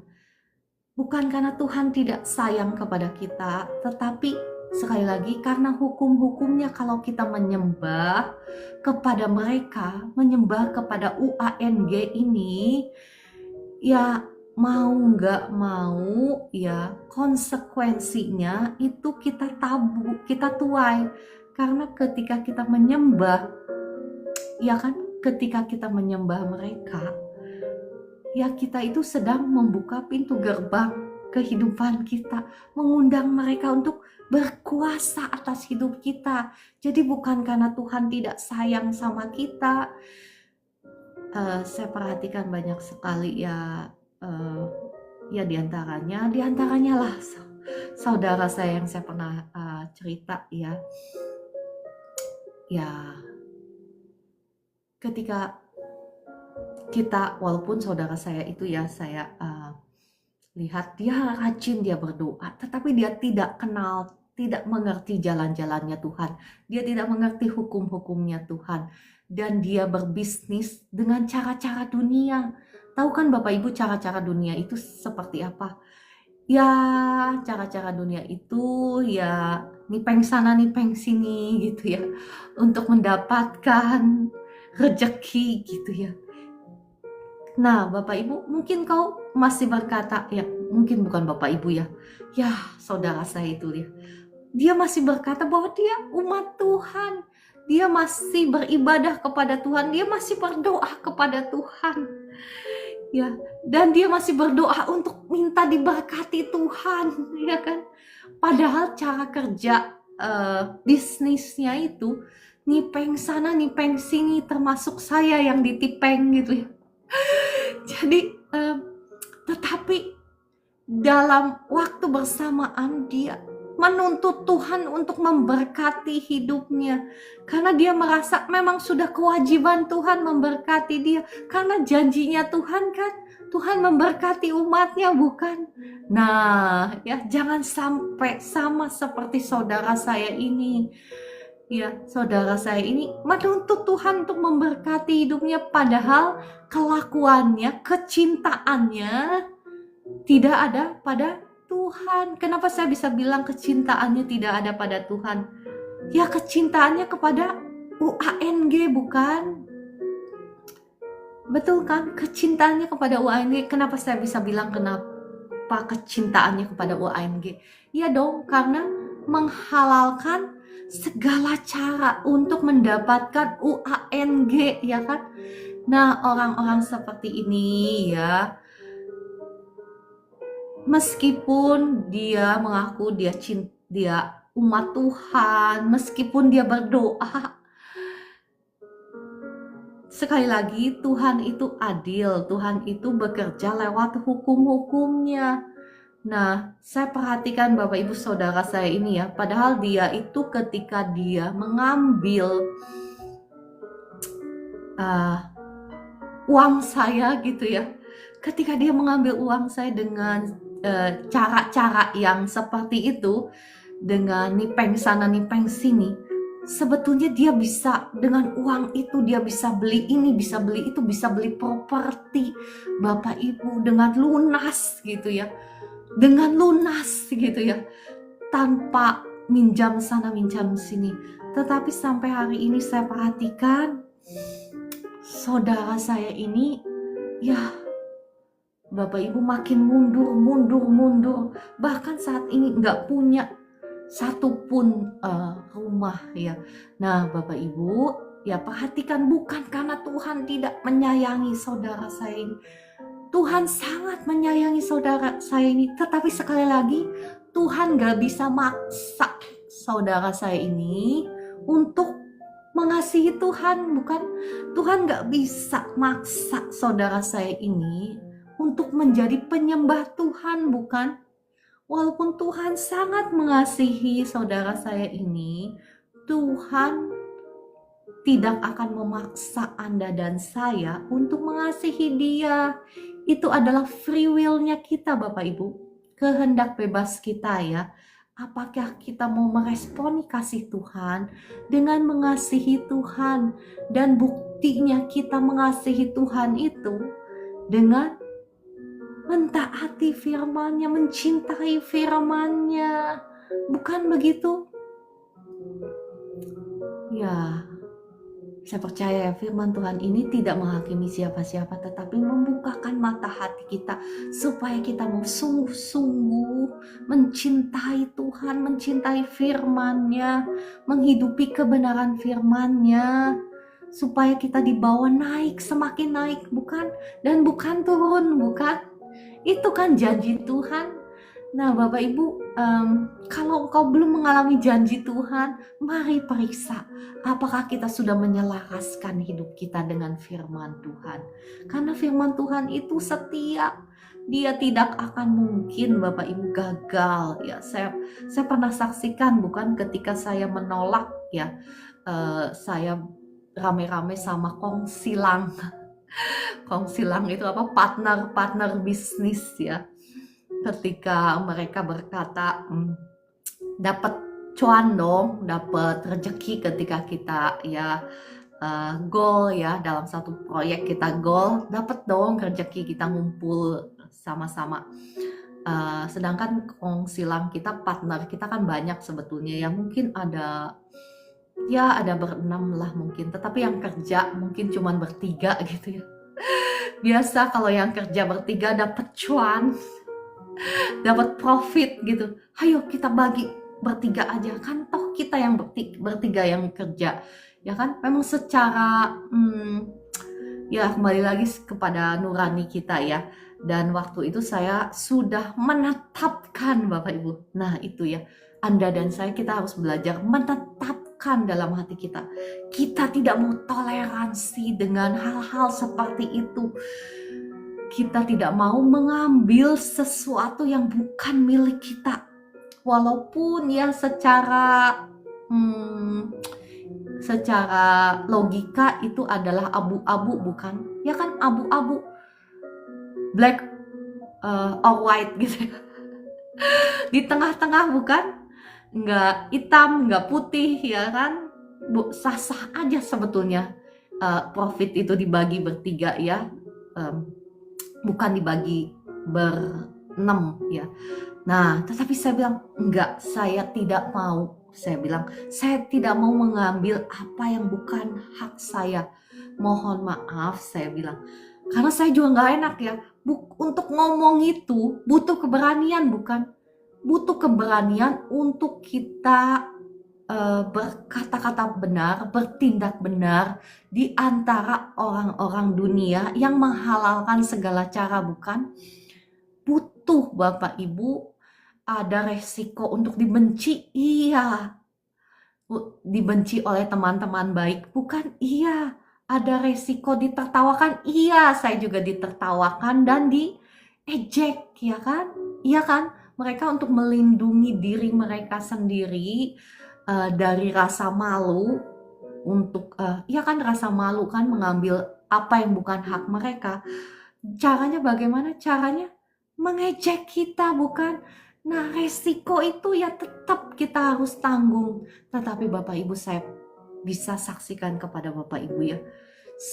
Bukan karena Tuhan tidak sayang kepada kita, tetapi sekali lagi karena hukum-hukumnya. Kalau kita menyembah kepada mereka, menyembah kepada UANG ini, ya mau nggak mau ya konsekuensinya itu kita tabu, kita tuai. Karena ketika kita menyembah, ya kan, ketika kita menyembah mereka, ya kita itu sedang membuka pintu gerbang kehidupan kita, mengundang mereka untuk berkuasa atas hidup kita. Jadi bukan karena Tuhan tidak sayang sama kita. Saya perhatikan banyak sekali ya, ya diantaranya lah saudara saya yang saya pernah cerita ya, ketika kita, walaupun saudara saya itu ya, saya lihat dia rajin, dia berdoa, tetapi dia tidak kenal, tidak mengerti jalan-jalannya Tuhan. Dia tidak mengerti hukum-hukumnya Tuhan. Dan dia berbisnis dengan cara-cara dunia. Tahu kan Bapak Ibu cara-cara dunia itu seperti apa? Ya, cara-cara dunia itu ya nipeng sana nipeng sini gitu ya. Untuk mendapatkan rezeki gitu ya. Nah, Bapak Ibu, mungkin kau masih berkata, ya mungkin bukan Bapak Ibu ya, saudara saya itu dia masih berkata bahwa dia umat Tuhan, dia masih beribadah kepada Tuhan, dia masih berdoa kepada Tuhan, ya, dan dia masih berdoa untuk minta diberkati Tuhan, ya kan? Padahal cara kerja bisnisnya itu nipeng sana nipeng sini, termasuk saya yang ditipeng gitu ya. Jadi tetapi dalam waktu bersamaan dia menuntut Tuhan untuk memberkati hidupnya, karena dia merasa memang sudah kewajiban Tuhan memberkati dia, karena janjinya Tuhan kan, Tuhan memberkati umatnya, bukan? Nah ya, jangan sampai sama seperti saudara saya ini. Ya, saudara saya ini menuntut Tuhan untuk memberkati hidupnya, padahal kelakuannya, kecintaannya tidak ada pada Tuhan. Kenapa saya bisa bilang kecintaannya tidak ada pada Tuhan? Ya, kecintaannya kepada UANG, bukan? Betul kan? Kecintaannya kepada UANG. Kenapa saya bisa bilang kenapa kecintaannya kepada UANG? Ya dong, karena menghalalkan segala cara untuk mendapatkan UANG, ya kan? Nah, orang-orang seperti ini ya, meskipun dia mengaku dia umat Tuhan, meskipun dia berdoa, sekali lagi Tuhan itu adil, Tuhan itu bekerja lewat hukum-hukumnya. Nah, saya perhatikan Bapak Ibu saudara saya ini ya, padahal dia itu ketika dia mengambil uang saya gitu ya, ketika dia mengambil uang saya dengan cara-cara yang seperti itu, dengan nipeng sana nipeng sini, sebetulnya dia bisa dengan uang itu dia bisa beli ini, bisa beli itu, bisa beli properti Bapak Ibu dengan lunas gitu ya. Dengan lunas gitu ya, tanpa minjam sana minjam sini. Tetapi sampai hari ini saya perhatikan saudara saya ini ya, Bapak Ibu, makin mundur. Bahkan saat ini nggak punya satupun rumah ya. Nah Bapak Ibu ya, perhatikan, bukan karena Tuhan tidak menyayangi saudara saya ini. Tuhan sangat menyayangi saudara saya ini, tetapi sekali lagi Tuhan gak bisa maksa saudara saya ini untuk mengasihi Tuhan, bukan? Tuhan gak bisa maksa saudara saya ini untuk menjadi penyembah Tuhan, bukan? Walaupun Tuhan sangat mengasihi saudara saya ini, Tuhan tidak akan memaksa Anda dan saya untuk mengasihi Dia. Itu adalah free will-nya kita Bapak Ibu, kehendak bebas kita ya. Apakah kita mau meresponi kasih Tuhan dengan mengasihi Tuhan? Dan buktinya kita mengasihi Tuhan itu dengan mentaati firman-Nya, mencintai firman-Nya. Bukan begitu? Ya, saya percaya ya, firman Tuhan ini tidak menghakimi siapa-siapa, tetapi membukakan mata hati kita supaya kita mau sungguh-sungguh mencintai Tuhan, mencintai firman-Nya, menghidupi kebenaran firman-Nya, supaya kita dibawa naik, semakin naik, bukan? Dan bukan turun, bukan? Itu kan janji Tuhan. Nah Bapak Ibu, kalau engkau belum mengalami janji Tuhan, mari periksa apakah kita sudah menyelaraskan hidup kita dengan firman Tuhan. Karena firman Tuhan itu setia, dia tidak akan mungkin Bapak Ibu gagal ya. Saya pernah saksikan, bukan, ketika saya menolak ya, saya rame-rame sama kongsilang. Kongsilang itu apa? Partner bisnis ya. Ketika mereka berkata, dapat cuan dong, dapat rezeki ketika kita ya goal ya, dalam satu proyek kita goal, dapat dong rezeki, kita ngumpul sama-sama. Sedangkan kongsilang kita, partner kita kan banyak sebetulnya ya, mungkin ada berenam lah mungkin, tetapi yang kerja mungkin cuman bertiga gitu ya. Biasa kalau yang kerja bertiga dapat cuan, dapat profit gitu. Ayo kita bagi bertiga aja, kan toh kita yang bertiga yang kerja, ya kan? Memang secara ya kembali lagi kepada nurani kita ya. Dan waktu itu saya sudah menetapkan Bapak Ibu. Nah itu ya, Anda dan saya, kita harus belajar menetapkan dalam hati kita. Kita tidak mau toleransi dengan hal-hal seperti itu. Kita tidak mau mengambil sesuatu yang bukan milik kita. Walaupun ya secara logika itu adalah abu-abu, bukan? Ya kan, abu-abu, black or white gitu ya. Di tengah-tengah, bukan? Nggak hitam, nggak putih, ya kan? Sah-sah aja sebetulnya profit itu dibagi bertiga ya, bukan dibagi berenam ya. Nah, tetapi saya bilang, enggak, saya tidak mau. Saya bilang, saya tidak mau mengambil apa yang bukan hak saya. Mohon maaf, saya bilang. Karena saya juga nggak enak ya. Untuk ngomong itu butuh keberanian, bukan? Butuh keberanian untuk kita berkata-kata benar, bertindak benar di antara orang-orang dunia yang menghalalkan segala cara, bukan? Butuh Bapak Ibu, ada resiko untuk dibenci, iya. Dibenci oleh teman-teman baik, bukan? Iya. Ada resiko ditertawakan, iya. Saya juga ditertawakan dan diejek, ya kan? Iya kan? Mereka untuk melindungi diri mereka sendiri dari rasa malu, untuk ya kan, rasa malu kan, mengambil apa yang bukan hak mereka. Caranya bagaimana? Caranya mengejek kita, bukan? Nah, resiko itu ya tetap kita harus tanggung. Tetapi Bapak Ibu, saya bisa saksikan kepada Bapak Ibu ya,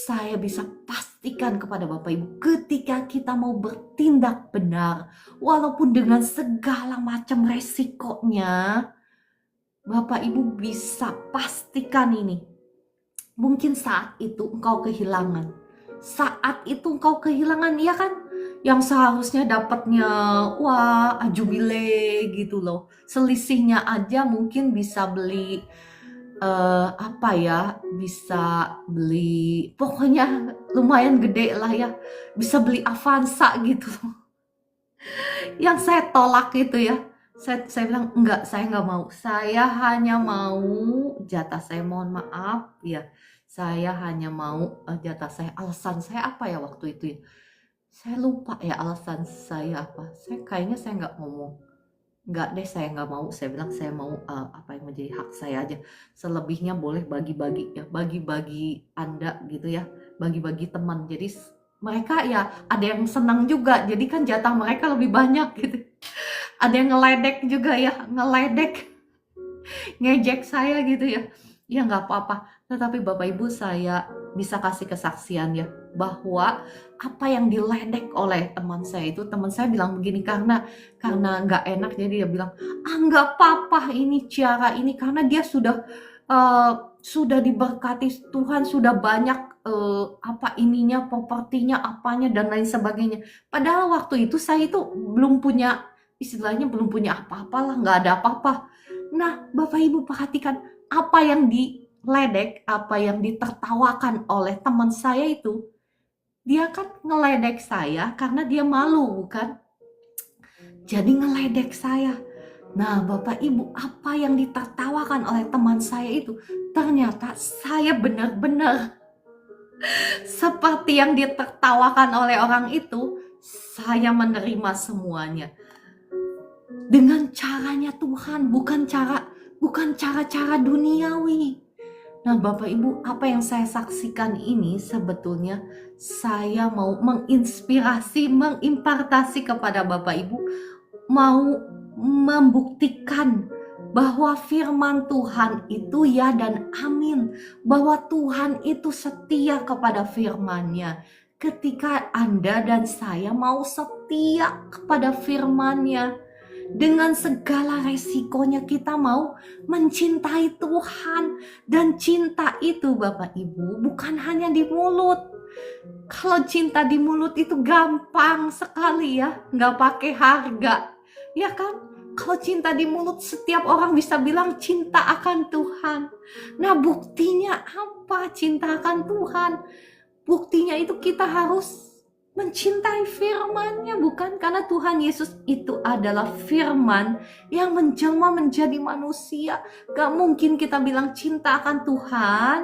saya bisa pastikan kepada Bapak Ibu, ketika kita mau bertindak benar, walaupun dengan segala macam resikonya, Bapak Ibu bisa pastikan ini. Mungkin saat itu engkau kehilangan. Saat itu engkau kehilangan, ya kan? Yang seharusnya dapatnya, wah, jubile gitu loh. Selisihnya aja mungkin bisa beli, apa ya, bisa beli, pokoknya lumayan gede lah ya. Bisa beli Avanza gitu loh. Yang saya tolak itu ya. Saya bilang, enggak, saya nggak mau. Saya hanya mau jatah saya, mohon maaf ya. Saya hanya mau jatah saya. Alasan saya apa ya waktu itu ya? Saya lupa ya alasan saya apa. Kayaknya saya nggak ngomong. Enggak deh, saya nggak mau. Saya bilang saya mau apa yang menjadi hak saya aja. Selebihnya boleh bagi-bagi ya. Bagi-bagi Anda gitu ya. Bagi-bagi teman. Jadi mereka ya ada yang senang juga. Jadi kan jatah mereka lebih banyak gitu. Ada yang ngeledek juga ya. Ngeledek. Ngejek saya gitu ya. Ya nggak apa-apa. Tetapi Bapak Ibu, saya bisa kasih kesaksian ya, bahwa apa yang diledek oleh teman saya itu, teman saya bilang begini, karena nggak enak, jadi dia bilang, nggak apa-apa ini Ciara ini, karena dia sudah diberkati Tuhan, sudah banyak apa ininya, propertinya, apanya dan lain sebagainya. Padahal waktu itu saya itu belum punya, istilahnya belum punya apa-apa lah, nggak ada apa-apa. Nah, Bapak Ibu perhatikan, apa yang diledek, apa yang ditertawakan oleh teman saya itu, dia kan ngeledek saya karena dia malu, bukan? Jadi ngeledek saya. Nah, Bapak Ibu, apa yang ditertawakan oleh teman saya itu, ternyata saya benar-benar seperti yang ditertawakan oleh orang itu, saya menerima semuanya dengan caranya Tuhan, bukan cara-cara duniawi. Nah, Bapak Ibu, apa yang saya saksikan ini sebetulnya saya mau menginspirasi, mengimpartasi kepada Bapak Ibu, mau membuktikan bahwa firman Tuhan itu ya dan amin, bahwa Tuhan itu setia kepada firman-Nya. Ketika Anda dan saya mau setia kepada firman-Nya, dengan segala resikonya kita mau mencintai Tuhan. Dan cinta itu Bapak Ibu bukan hanya di mulut. Kalau cinta di mulut itu gampang sekali ya, nggak pakai harga, ya kan? Kalau cinta di mulut setiap orang bisa bilang cinta akan Tuhan. Nah, buktinya apa cinta akan Tuhan? Buktinya itu kita harus mencintai firman-Nya, bukan? Karena Tuhan Yesus itu adalah firman yang menjelma menjadi manusia. Gak mungkin kita bilang cinta akan Tuhan,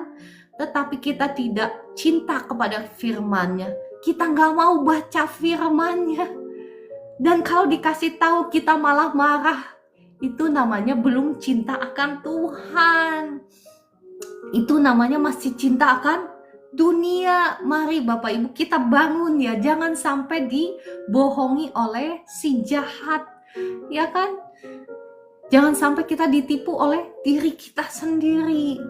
tetapi kita tidak cinta kepada firman-Nya. Kita gak mau baca firman-Nya. Dan kalau dikasih tahu kita malah marah. Itu namanya belum cinta akan Tuhan. Itu namanya masih cinta akan dunia. Mari Bapak Ibu kita bangun ya, jangan sampai dibohongi oleh si jahat, ya kan? Jangan sampai kita ditipu oleh diri kita sendiri.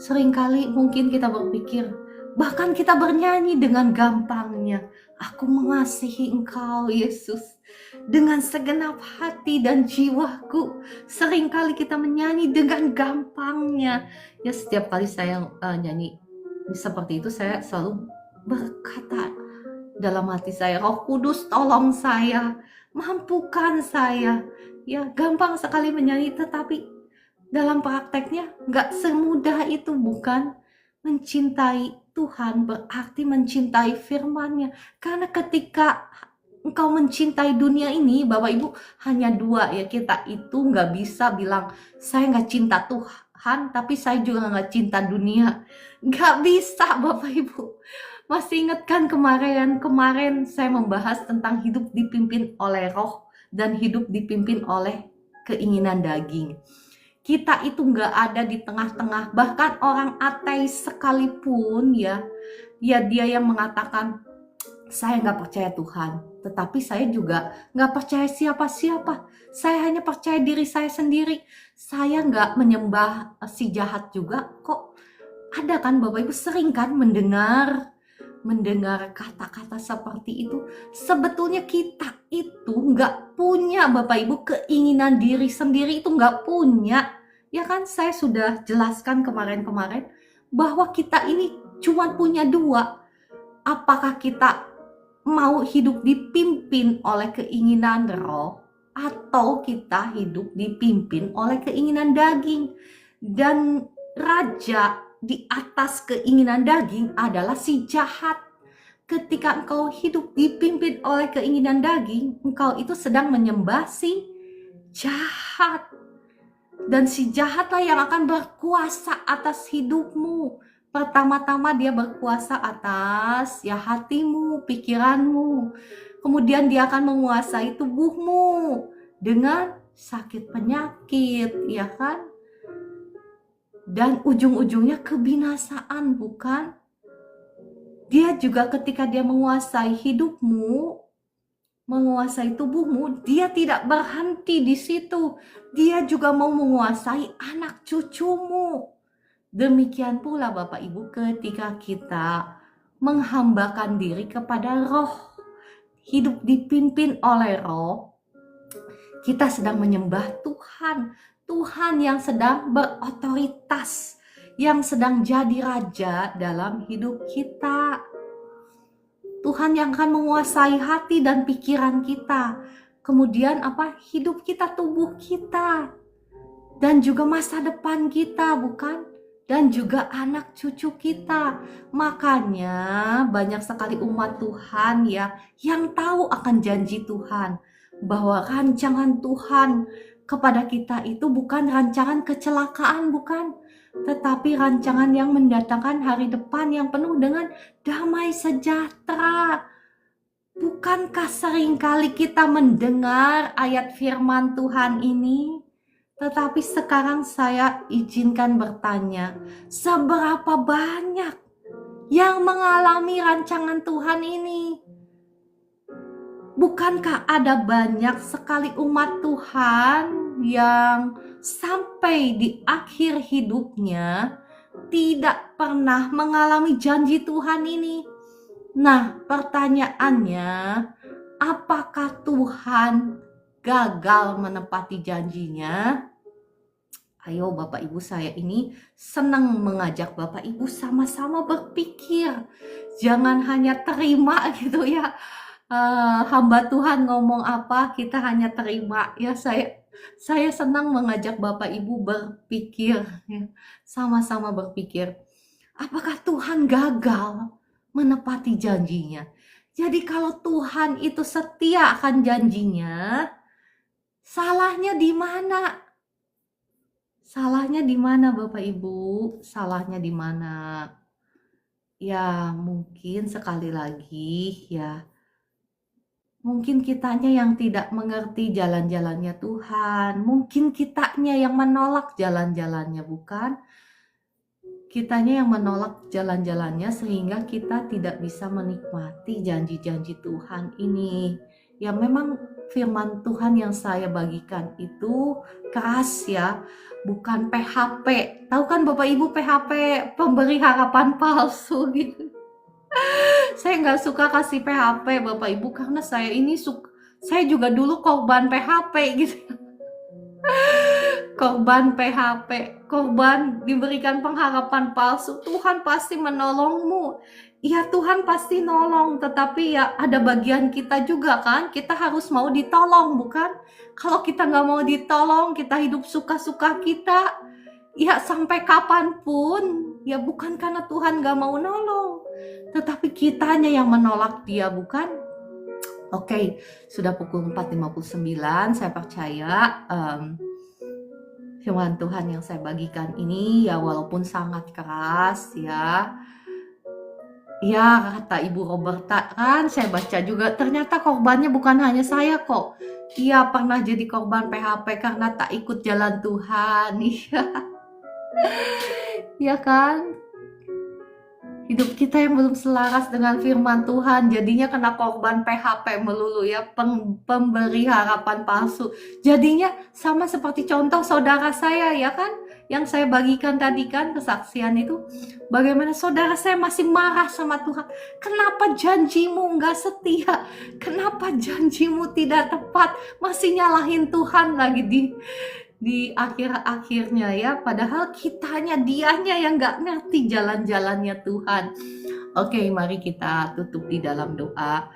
Seringkali mungkin kita berpikir, bahkan kita bernyanyi dengan gampangnya, aku mengasihi Engkau Yesus dengan segenap hati dan jiwaku. Seringkali kita menyanyi dengan gampangnya. Ya, setiap kali saya nyanyi seperti itu, saya selalu berkata dalam hati saya, Roh Kudus tolong saya, mampukan saya. Ya, gampang sekali menyanyi, tetapi dalam prakteknya gak semudah itu, bukan? Mencintai Tuhan berarti mencintai firman-Nya. Karena ketika engkau mencintai dunia ini, Bapak Ibu, hanya dua ya, kita itu gak bisa bilang, saya gak cinta Tuhan, tapi saya juga gak cinta dunia. Gak bisa Bapak Ibu. Masih ingat kan kemarin saya membahas tentang hidup dipimpin oleh roh dan hidup dipimpin oleh keinginan daging. Kita itu gak ada di tengah-tengah. Bahkan orang ateis sekalipun ya dia yang mengatakan, saya gak percaya Tuhan, tetapi saya juga gak percaya siapa-siapa. Saya hanya percaya diri saya sendiri. Saya gak menyembah si jahat juga kok. Ada kan Bapak Ibu, sering kan mendengar kata-kata seperti itu. Sebetulnya kita itu gak punya Bapak Ibu keinginan diri sendiri, itu gak punya. Ya kan, saya sudah jelaskan kemarin-kemarin bahwa kita ini cuma punya dua. Apakah kita mau hidup dipimpin oleh keinginan roh, atau kita hidup dipimpin oleh keinginan daging. Dan raja di atas keinginan daging adalah si jahat. Ketika engkau hidup dipimpin oleh keinginan daging, engkau itu sedang menyembah si jahat. Dan si jahatlah yang akan berkuasa atas hidupmu. Pertama-tama dia berkuasa atas ya hatimu, pikiranmu. Kemudian dia akan menguasai tubuhmu dengan sakit penyakit, ya kan? Dan ujung-ujungnya kebinasaan, bukan? Dia juga ketika dia menguasai hidupmu, menguasai tubuhmu, dia tidak berhenti di situ. Dia juga mau menguasai anak cucumu. Demikian pula Bapak Ibu, ketika kita menghambakan diri kepada roh, hidup dipimpin oleh roh, kita sedang menyembah Tuhan. Tuhan yang sedang berotoritas, yang sedang jadi raja dalam hidup kita. Tuhan yang akan menguasai hati dan pikiran kita. Kemudian hidup kita, tubuh kita. Dan juga masa depan kita, bukan? Dan juga anak cucu kita. Makanya banyak sekali umat Tuhan ya yang tahu akan janji Tuhan. Bahwa rancangan Tuhan kepada kita itu bukan rancangan kecelakaan, bukan? Tetapi rancangan yang mendatangkan hari depan yang penuh dengan damai sejahtera. Bukankah seringkali kita mendengar ayat firman Tuhan ini? Tetapi sekarang saya izinkan bertanya, seberapa banyak yang mengalami rancangan Tuhan ini? Bukankah ada banyak sekali umat Tuhan yang sampai di akhir hidupnya tidak pernah mengalami janji Tuhan ini? Nah, pertanyaannya, apakah Tuhan gagal menepati janjinya? Ayo Bapak Ibu, saya ini senang mengajak Bapak Ibu sama-sama berpikir. Jangan hanya terima gitu ya. Hamba Tuhan ngomong apa, kita hanya terima. Ya, saya senang mengajak Bapak Ibu berpikir ya. Sama-sama berpikir. Apakah Tuhan gagal menepati janjinya? Jadi kalau Tuhan itu setia akan janjinya, salahnya di mana? Salahnya di mana Bapak Ibu? Salahnya di mana? Ya mungkin sekali lagi ya, mungkin kitanya yang tidak mengerti jalan-jalannya Tuhan. Mungkin kitanya yang menolak jalan-jalannya, bukan? Kitanya yang menolak jalan-jalannya sehingga kita tidak bisa menikmati janji-janji Tuhan ini. Ya memang firman Tuhan yang saya bagikan itu keras ya, bukan PHP. Tahu kan Bapak Ibu PHP, pemberi harapan palsu gitu. Saya nggak suka kasih PHP Bapak Ibu karena saya ini saya juga dulu korban PHP gitu. Korban PHP, korban diberikan pengharapan palsu. Tuhan pasti menolongmu. Ya Tuhan pasti nolong, tetapi ya ada bagian kita juga kan. Kita harus mau ditolong, bukan? Kalau kita nggak mau ditolong, kita hidup suka-suka kita. Ya sampai kapanpun, ya bukan karena Tuhan nggak mau nolong, tetapi kitanya yang menolak dia, bukan? Oke, sudah pukul 4.59, saya percaya firman Tuhan yang saya bagikan ini ya walaupun sangat keras ya kata Ibu Roberta kan saya baca juga ternyata korbannya bukan hanya saya kok. Ia pernah jadi korban PHP karena tak ikut jalan Tuhan. Iya kan? Hidup kita yang belum selaras dengan firman Tuhan jadinya kena korban PHP melulu ya, pemberi harapan palsu. Jadinya sama seperti contoh saudara saya ya kan, yang saya bagikan tadi kan kesaksian itu, bagaimana saudara saya masih marah sama Tuhan. Kenapa janjimu nggak setia? Kenapa janjimu tidak tepat? Masih nyalahin Tuhan lagi di akhir-akhirnya ya, padahal dianya yang gak ngerti jalan-jalannya Tuhan. Oke, mari kita tutup di dalam doa.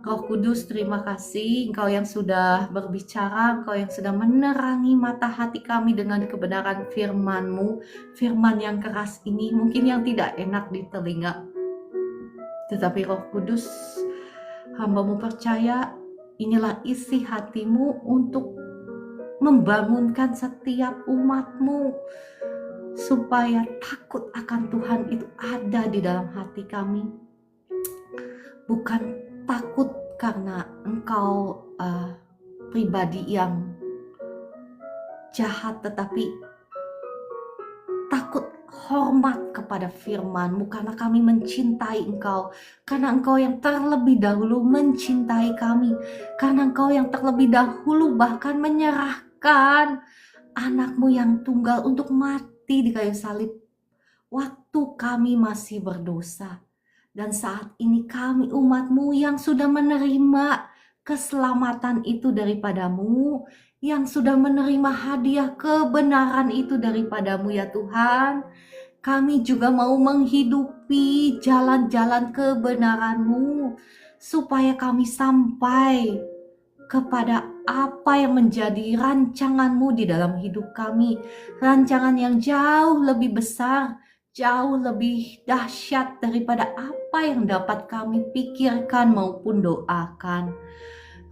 Roh Kudus, terima kasih Engkau yang sudah berbicara, Engkau yang sudah menerangi mata hati kami dengan kebenaran firman-Mu, firman yang keras ini mungkin yang tidak enak di telinga, tetapi Roh Kudus, hamba-Mu percaya inilah isi hati-Mu untuk membangunkan setiap umat-Mu supaya takut akan Tuhan itu ada di dalam hati kami. Bukan takut karena Engkau pribadi yang jahat, tetapi takut hormat kepada firman-Mu karena kami mencintai Engkau, karena Engkau yang terlebih dahulu mencintai kami, karena Engkau yang terlebih dahulu bahkan menyerahkan anak-Mu yang tunggal untuk mati di kayu salib waktu kami masih berdosa. Dan saat ini kami umat-Mu yang sudah menerima keselamatan itu daripada-Mu, yang sudah menerima hadiah kebenaran itu daripada-Mu ya Tuhan, kami juga mau menghidupi jalan-jalan kebenaran-Mu supaya kami sampai kepada apa yang menjadi rancangan-Mu di dalam hidup kami. Rancangan yang jauh lebih besar, jauh lebih dahsyat daripada apa yang dapat kami pikirkan maupun doakan.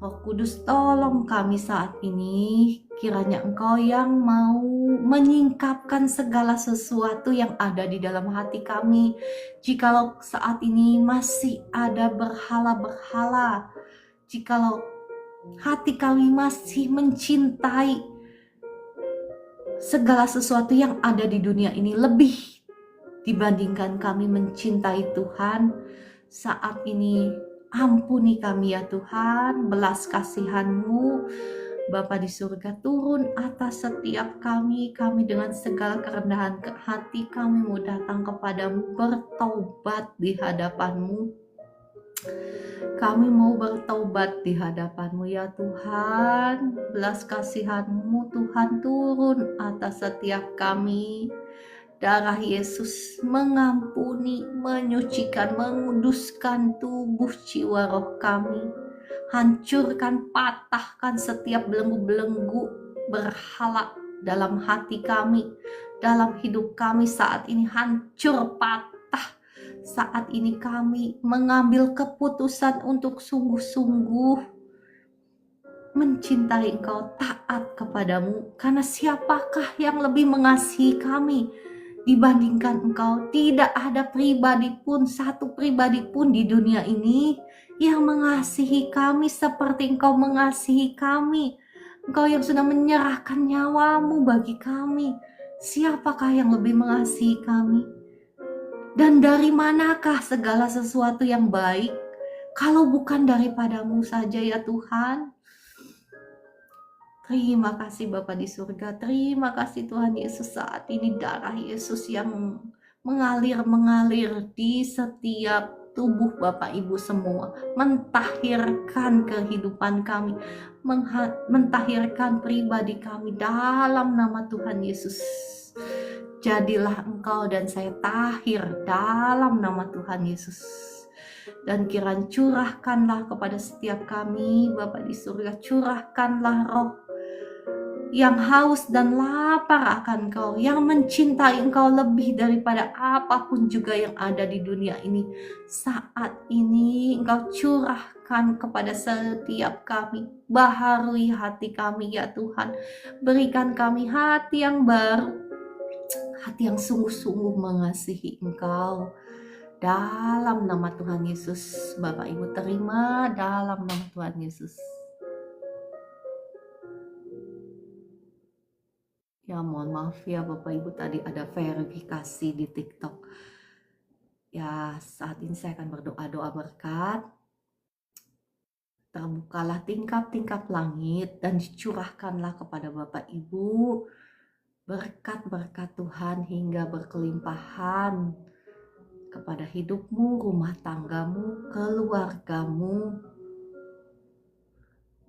Roh Kudus, tolong kami saat ini, Kiranya Engkau yang mau menyingkapkan segala sesuatu yang ada di dalam hati kami. Jikalau saat ini masih ada berhala-berhala, jikalau hati kami masih mencintai segala sesuatu yang ada di dunia ini lebih dibandingkan kami mencintai Tuhan, saat ini ampuni kami ya Tuhan, belas kasihan-Mu Bapa di surga turun atas setiap kami dengan segala kerendahan hati kami mau datang kepadamu, bertobat di hadapan-Mu. Kami mau bertobat di hadapan-Mu ya Tuhan, belas kasihan-Mu Tuhan turun atas setiap kami. Darah Yesus mengampuni, menyucikan, menguduskan tubuh jiwa roh kami. Hancurkan, patahkan setiap belenggu-belenggu berhala dalam hati kami, dalam hidup kami saat ini. Hancur, patah. Saat ini kami mengambil keputusan untuk sungguh-sungguh mencintai Engkau, taat kepadamu. Karena siapakah yang lebih mengasihi kami dibandingkan Engkau? Tidak ada pribadi pun, satu pribadi pun di dunia ini yang mengasihi kami seperti Engkau mengasihi kami. Engkau yang sudah menyerahkan nyawamu bagi kami. Siapakah yang lebih mengasihi kami? Dan dari manakah segala sesuatu yang baik kalau bukan daripadamu saja ya Tuhan? Terima kasih Bapa di surga, terima kasih Tuhan Yesus, saat ini darah Yesus yang mengalir di setiap tubuh Bapak Ibu semua, mentahirkan kehidupan kami, mentahirkan pribadi kami dalam nama Tuhan Yesus. Jadilah Engkau dan saya tahir dalam nama Tuhan Yesus. Dan kiranya curahkanlah kepada setiap kami Bapa di surga, curahkanlah roh yang haus dan lapar akan Engkau, yang mencintai Engkau lebih daripada apapun juga yang ada di dunia ini. Saat ini Engkau curahkan kepada setiap kami, baharui hati kami ya Tuhan, berikan kami hati yang baru, hati yang sungguh-sungguh mengasihi Engkau. Dalam nama Tuhan Yesus, Bapak Ibu terima dalam nama Tuhan Yesus. Ya mohon maaf ya Bapak Ibu, tadi ada verifikasi di TikTok. Ya saat ini saya akan berdoa berkat. Terbukalah tingkap-tingkap langit dan dicurahkanlah kepada Bapak Ibu berkat-berkat Tuhan hingga berkelimpahan kepada hidupmu, rumah tanggamu, keluargamu,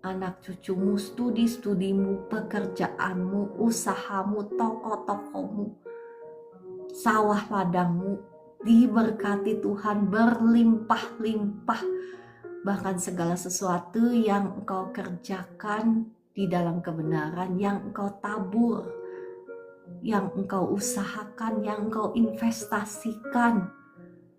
anak cucumu, studi-studimu, pekerjaanmu, usahamu, toko-tokomu, sawah ladangmu, diberkati Tuhan berlimpah-limpah. Bahkan segala sesuatu yang engkau kerjakan di dalam kebenaran, yang engkau tabur, yang engkau usahakan, yang engkau investasikan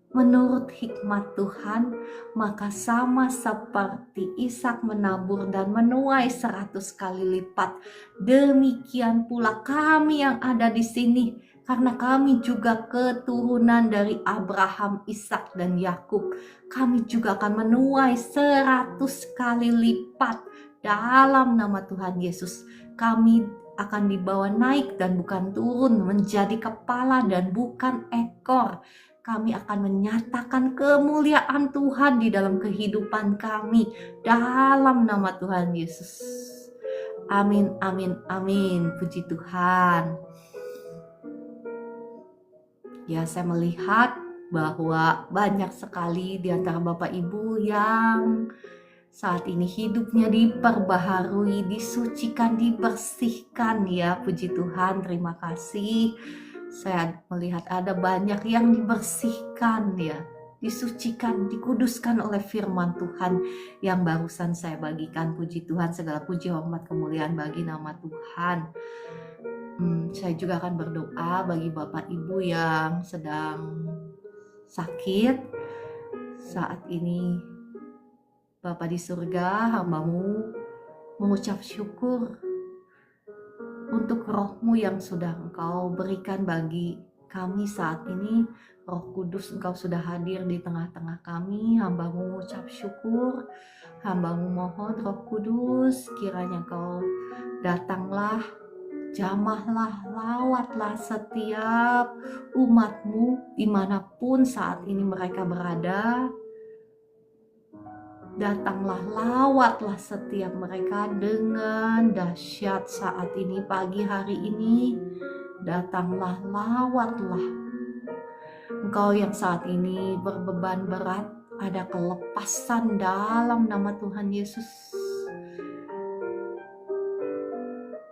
menurut hikmat Tuhan, maka sama seperti Ishak menabur dan menuai 100 kali lipat, demikian pula kami yang ada di sini, karena kami juga keturunan dari Abraham, Ishak dan Yakub, kami juga akan menuai 100 kali lipat dalam nama Tuhan Yesus. Kami akan dibawa naik dan bukan turun, menjadi kepala dan bukan ekor. Kami akan menyatakan kemuliaan Tuhan di dalam kehidupan kami dalam nama Tuhan Yesus. Amin, amin, amin. Puji Tuhan. Ya, saya melihat bahwa banyak sekali di antara Bapak Ibu yang saat ini hidupnya diperbaharui, disucikan, dibersihkan ya. Puji Tuhan, terima kasih. Saya melihat ada banyak yang dibersihkan ya, disucikan, dikuduskan oleh firman Tuhan yang barusan saya bagikan. Puji Tuhan, segala puji hormat kemuliaan bagi nama Tuhan. Saya juga akan berdoa bagi Bapak Ibu yang sedang sakit saat ini. Bapa di surga, hamba-Mu mengucap syukur untuk roh-Mu yang sudah Engkau berikan bagi kami saat ini. Roh Kudus, Engkau sudah hadir di tengah-tengah kami. Hamba-Mu mengucap syukur, hamba-Mu mohon Roh Kudus, kiranya Engkau datanglah, jamahlah, lawatlah setiap umat-Mu dimanapun saat ini mereka berada. Datanglah, lawatlah setiap mereka dengan dahsyat saat ini, pagi hari ini. Datanglah, lawatlah. Engkau yang saat ini berbeban berat, ada kelepasan dalam nama Tuhan Yesus.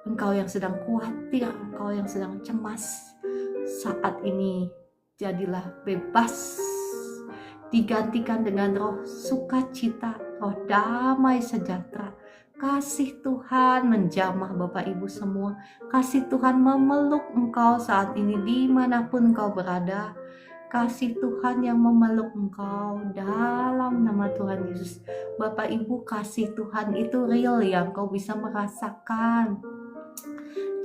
Engkau yang sedang khawatir, engkau yang sedang cemas, saat ini jadilah bebas. Digantikan dengan roh sukacita, roh damai sejahtera. Kasih Tuhan menjamah Bapak Ibu semua. Kasih Tuhan memeluk engkau saat ini dimanapun engkau berada. Kasih Tuhan yang memeluk engkau dalam nama Tuhan Yesus. Bapak Ibu, kasih Tuhan itu real ya, engkau bisa merasakan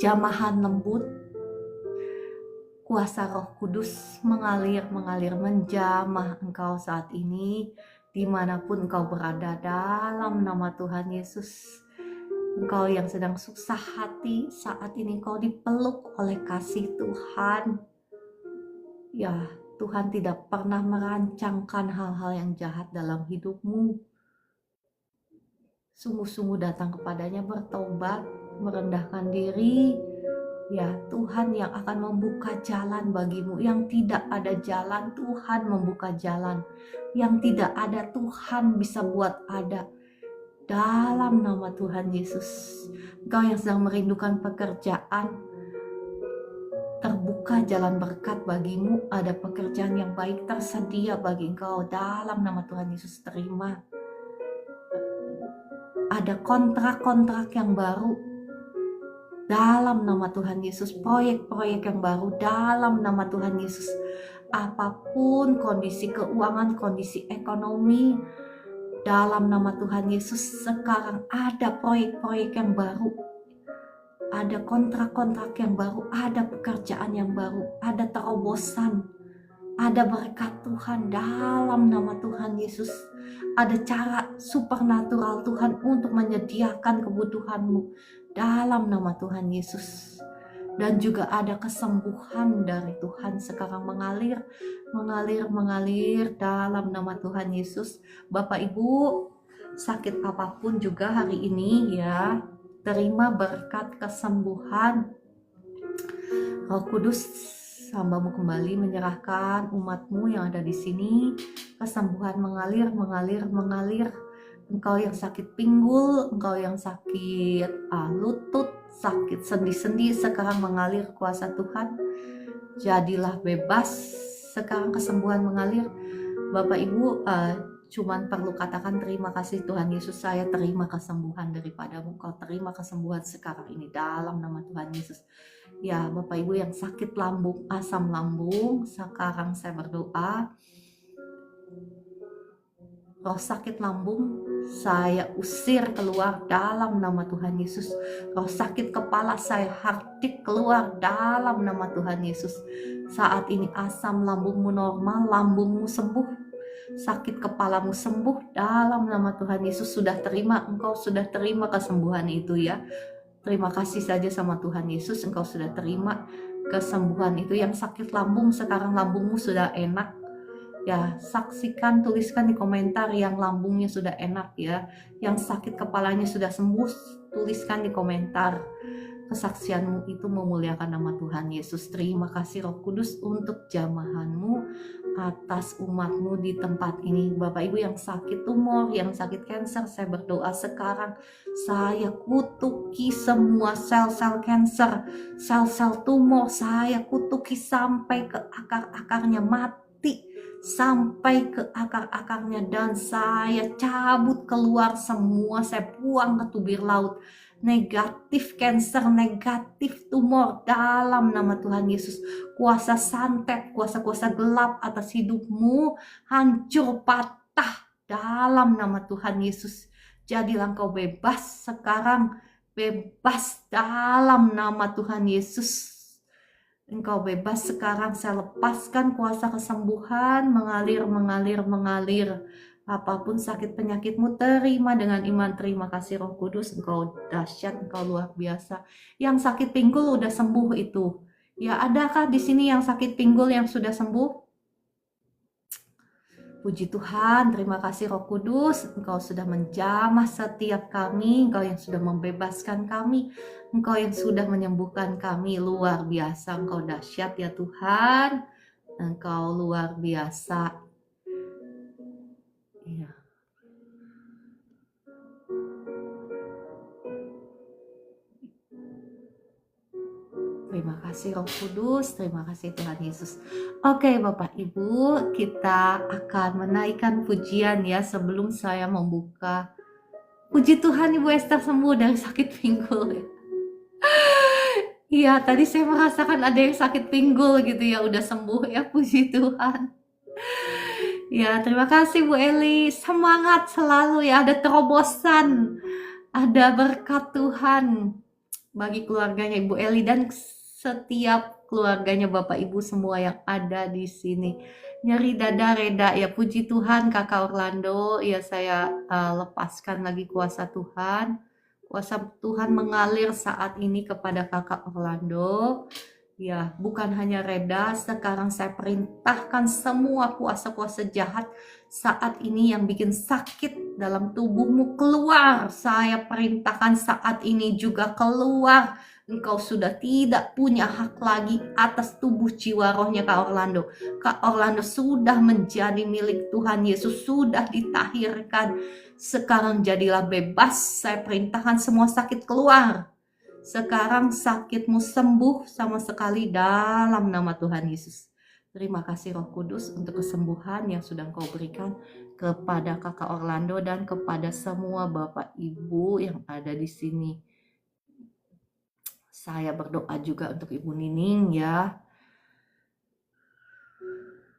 jamahan lembut, kuasa Roh Kudus mengalir menjamah engkau saat ini dimanapun engkau berada dalam nama Tuhan Yesus. Engkau yang sedang susah hati saat ini, engkau dipeluk oleh kasih Tuhan. Ya, Tuhan tidak pernah merancangkan hal-hal yang jahat dalam hidupmu. Sungguh-sungguh datang kepadanya, bertobat, merendahkan diri. Ya, Tuhan yang akan membuka jalan bagimu. Yang tidak ada jalan, Tuhan membuka jalan. Yang tidak ada, Tuhan bisa buat ada. Dalam nama Tuhan Yesus. Engkau yang sedang merindukan pekerjaan, terbuka jalan berkat bagimu. Ada pekerjaan yang baik tersedia bagi engkau. Dalam nama Tuhan Yesus, terima. Ada kontrak-kontrak yang baru dalam nama Tuhan Yesus, proyek-proyek yang baru dalam nama Tuhan Yesus. Apapun kondisi keuangan, kondisi ekonomi, dalam nama Tuhan Yesus sekarang ada proyek-proyek yang baru, ada kontrak-kontrak yang baru, ada pekerjaan yang baru, ada terobosan, ada berkat Tuhan dalam nama Tuhan Yesus. Ada cara supernatural Tuhan untuk menyediakan kebutuhanmu dalam nama Tuhan Yesus. Dan juga ada kesembuhan dari Tuhan sekarang mengalir dalam nama Tuhan Yesus. Bapak Ibu, sakit apapun juga hari ini ya, terima berkat kesembuhan. Roh Kudus, hamba-Mu kembali menyerahkan umat-Mu yang ada di sini. Kesembuhan mengalir. Engkau yang sakit pinggul, engkau yang sakit lutut, sakit sendi-sendi, sekarang mengalir kuasa Tuhan. Jadilah bebas, sekarang kesembuhan mengalir. Bapak Ibu, cuman perlu katakan terima kasih Tuhan Yesus, saya terima kesembuhan daripadamu. Kau terima kesembuhan sekarang ini dalam nama Tuhan Yesus. Ya, Bapak Ibu yang sakit lambung, asam lambung, sekarang saya berdoa, roh sakit lambung saya usir keluar dalam nama Tuhan Yesus. Roh sakit kepala saya hardik keluar dalam nama Tuhan Yesus. Saat ini asam lambungmu normal, lambungmu sembuh, sakit kepalamu sembuh dalam nama Tuhan Yesus. Sudah terima, engkau sudah terima kesembuhan itu ya. Terima kasih saja sama Tuhan Yesus, engkau sudah terima kesembuhan itu. Yang sakit lambung, sekarang lambungmu sudah enak. Ya, saksikan, tuliskan di komentar yang lambungnya sudah enak ya. Yang sakit kepalanya sudah sembuh, tuliskan di komentar. Kesaksianmu itu memuliakan nama Tuhan Yesus. Terima kasih Roh Kudus untuk jamahanmu atas umatmu di tempat ini. Bapak Ibu yang sakit tumor, yang sakit kanker, saya berdoa sekarang saya kutuki semua sel-sel kanker, sel-sel tumor, saya kutuki sampai ke akar-akarnya, mati sampai ke akar-akarnya, dan saya cabut keluar semua, saya buang ke tubir laut negatif kanker, negatif tumor dalam nama Tuhan Yesus. Kuasa santet, kuasa-kuasa gelap atas hidupmu hancur patah dalam nama Tuhan Yesus. Jadilah engkau bebas sekarang bebas dalam nama Tuhan Yesus. Engkau bebas sekarang, saya lepaskan kuasa kesembuhan, mengalir. Apapun sakit penyakitmu, terima dengan iman, terima kasih Roh Kudus, engkau dahsyat, engkau luar biasa. Yang sakit pinggul udah sembuh itu. Ya, adakah di sini yang sakit pinggul yang sudah sembuh? Puji Tuhan, terima kasih Roh Kudus, Engkau sudah menjamah setiap kami, Engkau yang sudah membebaskan kami, Engkau yang sudah menyembuhkan kami, luar biasa, Engkau dahsyat ya Tuhan, Engkau luar biasa. Ya. Terima kasih Roh Kudus, terima kasih Tuhan Yesus. Oke Bapak Ibu, kita akan menaikkan pujian ya sebelum saya membuka. Puji Tuhan Ibu Esther sembuh dari sakit pinggul ya. Iya, tadi saya merasakan ada yang sakit pinggul gitu ya, udah sembuh ya, puji Tuhan. Ya, terima kasih Bu Eli, semangat selalu ya, ada terobosan, ada berkat Tuhan bagi keluarganya Ibu Eli dan setiap keluarganya Bapak Ibu semua yang ada di sini. Nyeri dada reda ya, puji Tuhan Kakak Orlando, ya saya lepaskan lagi kuasa Tuhan. Kuasa Tuhan mengalir saat ini kepada Kakak Orlando. Ya, bukan hanya reda, sekarang saya perintahkan semua kuasa-kuasa jahat saat ini yang bikin sakit dalam tubuhmu keluar. Saya perintahkan saat ini juga keluar. Engkau sudah tidak punya hak lagi atas tubuh jiwa rohnya Kak Orlando. Kak Orlando sudah menjadi milik Tuhan Yesus, sudah ditahirkan. Sekarang jadilah bebas, saya perintahkan semua sakit keluar. Sekarang sakitmu sembuh sama sekali dalam nama Tuhan Yesus. Terima kasih Roh Kudus untuk kesembuhan yang sudah Engkau berikan kepada Kakak Orlando dan kepada semua Bapak Ibu yang ada di sini. Saya berdoa juga untuk Ibu Nining ya.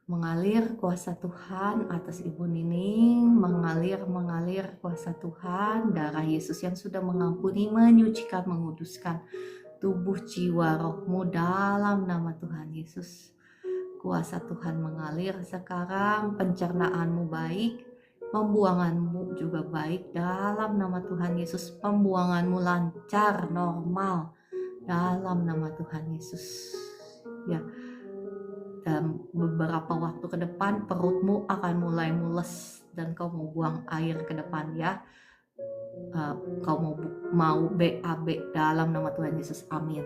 Mengalir kuasa Tuhan atas Ibu Nining, mengalir kuasa Tuhan, darah Yesus yang sudah mengampuni, menyucikan, menguduskan tubuh jiwa rohmu dalam nama Tuhan Yesus. Kuasa Tuhan mengalir sekarang, pencernaanmu baik, pembuanganmu juga baik dalam nama Tuhan Yesus, pembuanganmu lancar, normal dalam nama Tuhan Yesus. Ya. Dan beberapa waktu ke depan perutmu akan mulai mules dan kau mau buang air ke depan ya. Kau mau BAB dalam nama Tuhan Yesus. Amin.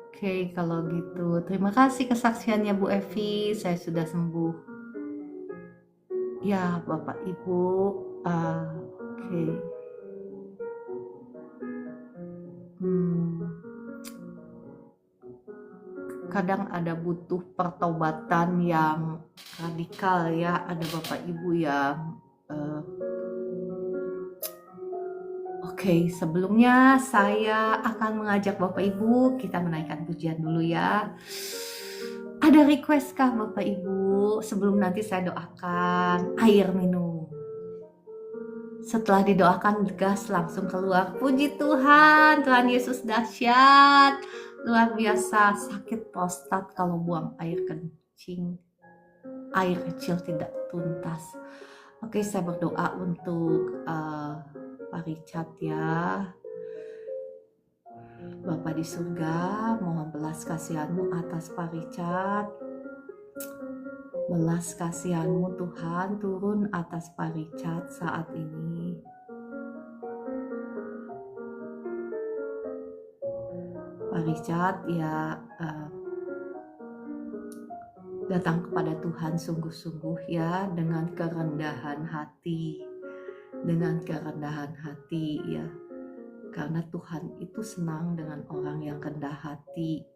Oke, kalau gitu terima kasih kesaksiannya Bu Evi, saya sudah sembuh. Ya, Bapak Ibu, oke. Kadang ada butuh pertobatan yang radikal ya, ada Bapak Ibu yang Oke, sebelumnya saya akan mengajak Bapak Ibu, kita menaikkan pujian dulu ya. Ada request kah Bapak Ibu? Sebelum nanti saya doakan air minum. Setelah didoakan gas langsung keluar. Puji Tuhan, Tuhan Yesus dahsyat. Luar biasa, sakit prostat kalau buang air kencing. Air kecil tidak tuntas. Oke, saya berdoa untuk Pak Richard ya. Bapa di surga, mohon belas kasihan-Mu atas Pak Richard. Belas kasihan-Mu Tuhan turun atas Pak Richard saat ini. Pak Richard ya datang kepada Tuhan sungguh-sungguh ya, dengan kerendahan hati. Dengan kerendahan hati ya. Karena Tuhan itu senang dengan orang yang rendah hati.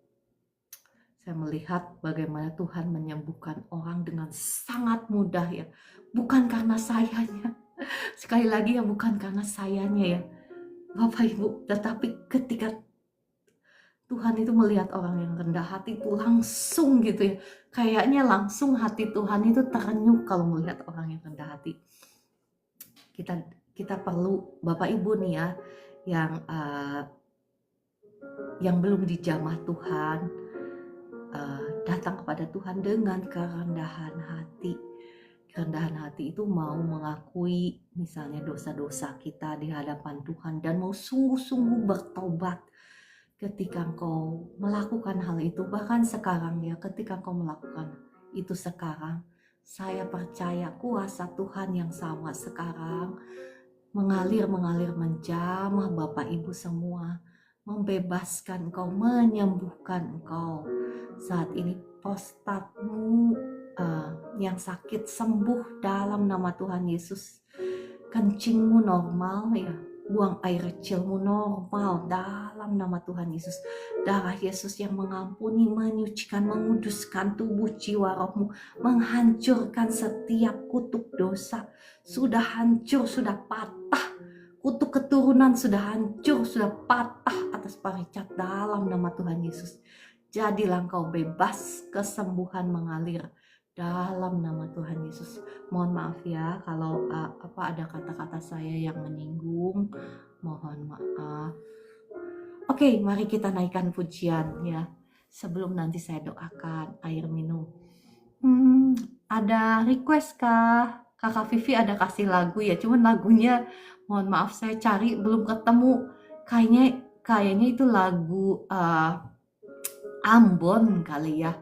Saya melihat bagaimana Tuhan menyembuhkan orang dengan sangat mudah ya. Bukan karena sayanya. Sekali lagi ya, bukan karena sayanya ya. Bapak Ibu, tetapi ketika Tuhan itu melihat orang yang rendah hati itu langsung gitu ya. Kayaknya langsung hati Tuhan itu terenyuh kalau melihat orang yang rendah hati. Kita perlu Bapak Ibu nih ya, yang belum dijamah Tuhan, datang kepada Tuhan dengan kerendahan hati. Kerendahan hati itu mau mengakui misalnya dosa-dosa kita di hadapan Tuhan dan mau sungguh-sungguh bertobat. Ketika engkau melakukan hal itu, bahkan sekarang ya, ketika engkau melakukan itu sekarang, saya percaya kuasa Tuhan yang sama sekarang mengalir menjamah Bapak Ibu semua, membebaskan engkau, menyembuhkan engkau. Saat ini prostatmu yang sakit sembuh dalam nama Tuhan Yesus. Kencingmu normal ya, buang air kecilmu normal dalam nama Tuhan Yesus. Darah Yesus yang mengampuni, menyucikan, menguduskan tubuh jiwa rohmu, menghancurkan setiap kutuk dosa. Sudah hancur, sudah patah. Kutuk keturunan sudah hancur, sudah patah atas Richard dalam nama Tuhan Yesus. Jadilah engkau bebas, kesembuhan mengalir dalam nama Tuhan Yesus. Mohon maaf ya kalau ada kata-kata saya yang menyinggung, mohon maaf. Oke, mari kita naikkan pujian ya. Sebelum nanti saya doakan air minum. Ada request kah? Kakak Vivi ada kasih lagu ya, cuman lagunya mohon maaf saya cari belum ketemu. Kayaknya itu lagu Ambon kali ya.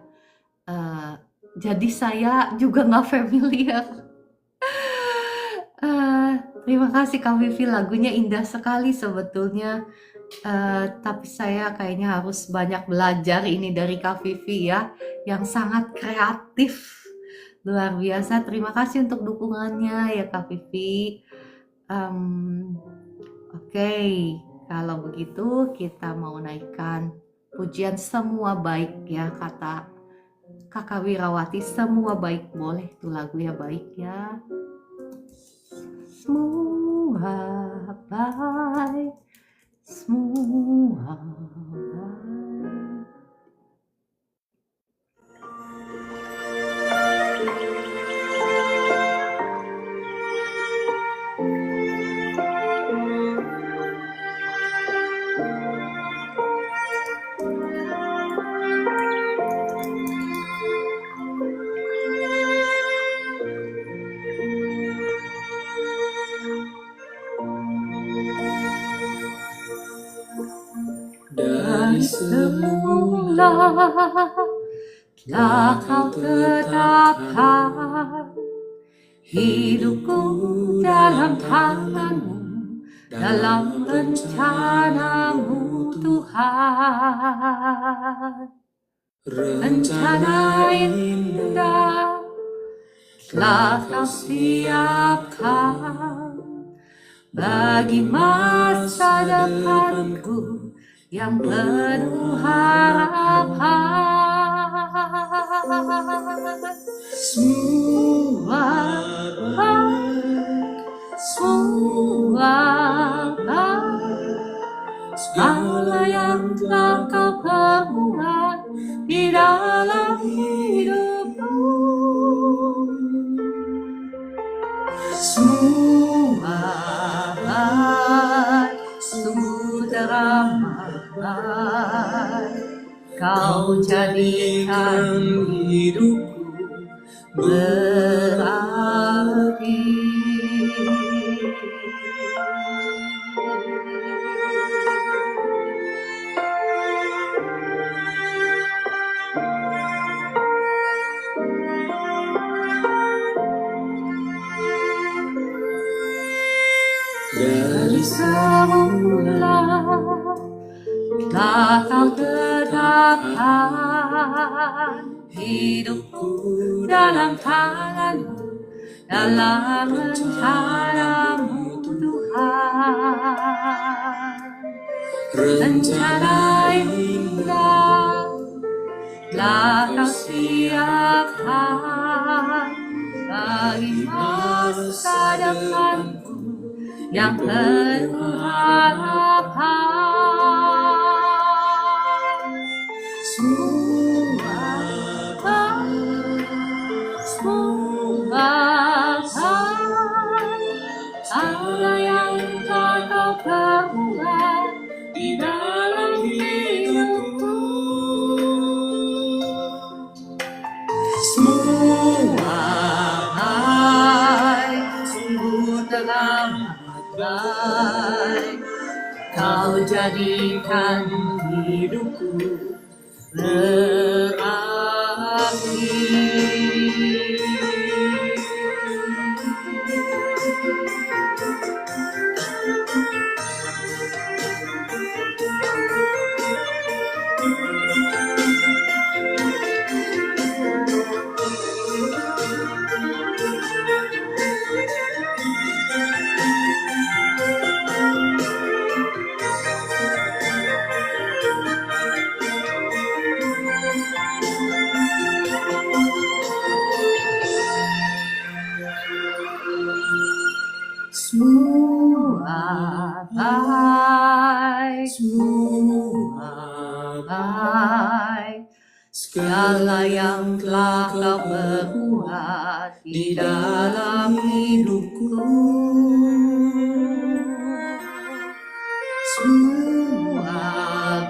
Jadi saya juga nggak familiar. Terima kasih Kak Vivi, lagunya indah sekali sebetulnya. Tapi saya kayaknya harus banyak belajar ini dari Kak Vivi ya, yang sangat kreatif. Luar biasa, terima kasih untuk dukungannya ya Kak Vivi. Oke, kalau begitu kita mau naikkan pujian semua baik ya, kata Kakak Wirawati, semua baik. Boleh tuh lagunya baik ya. Semua baik, semua baik. Dari semula telah kau tetapkan hidupku dalam tanganmu, dalam rencanamu Tuhan. Rencana indah telah kau siapkan bagi masa depanku yang penuh harapan. Semua baik, semua baik, segala yang telah kau perbuat di dalam hidupku. Semua baik, sungguh teramat baik, kau jadikan hidupku berarti. Dari semula telah kau tetapkan hidupku dalam tanganmu, dalam rencanamu Tuhan. Rencana indah telah kau siapkan bagi masa depanku yang penuh harapan. segala yang telah kau perbuat di dalam hidupku. Semua sungguh teramat baik, kau jadikan hidupku berarti. Semua baik, segala yang telah kau perbuat di dalam hidupku. Semua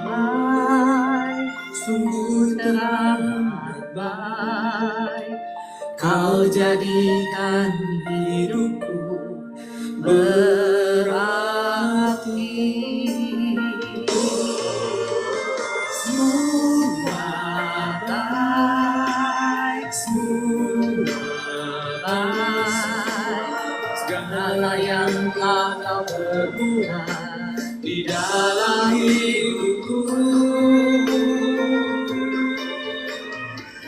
baik, sungguh teramat baik, kau jadikan hidupku berarti. Semua baik, segala yang telah kau perbuat di dalam hidupku.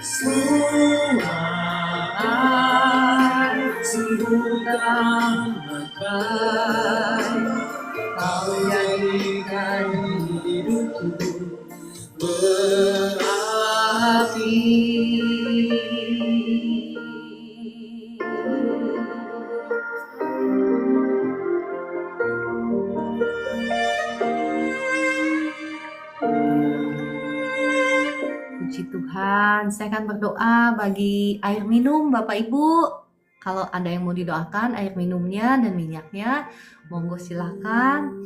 Semua baik, sungguh teramat baik, kau jadikan hidupku berarti. Puji Tuhan, saya akan berdoa bagi air minum Bapak Ibu. Kalau ada yang mau didoakan air minumnya dan minyaknya, monggo silakan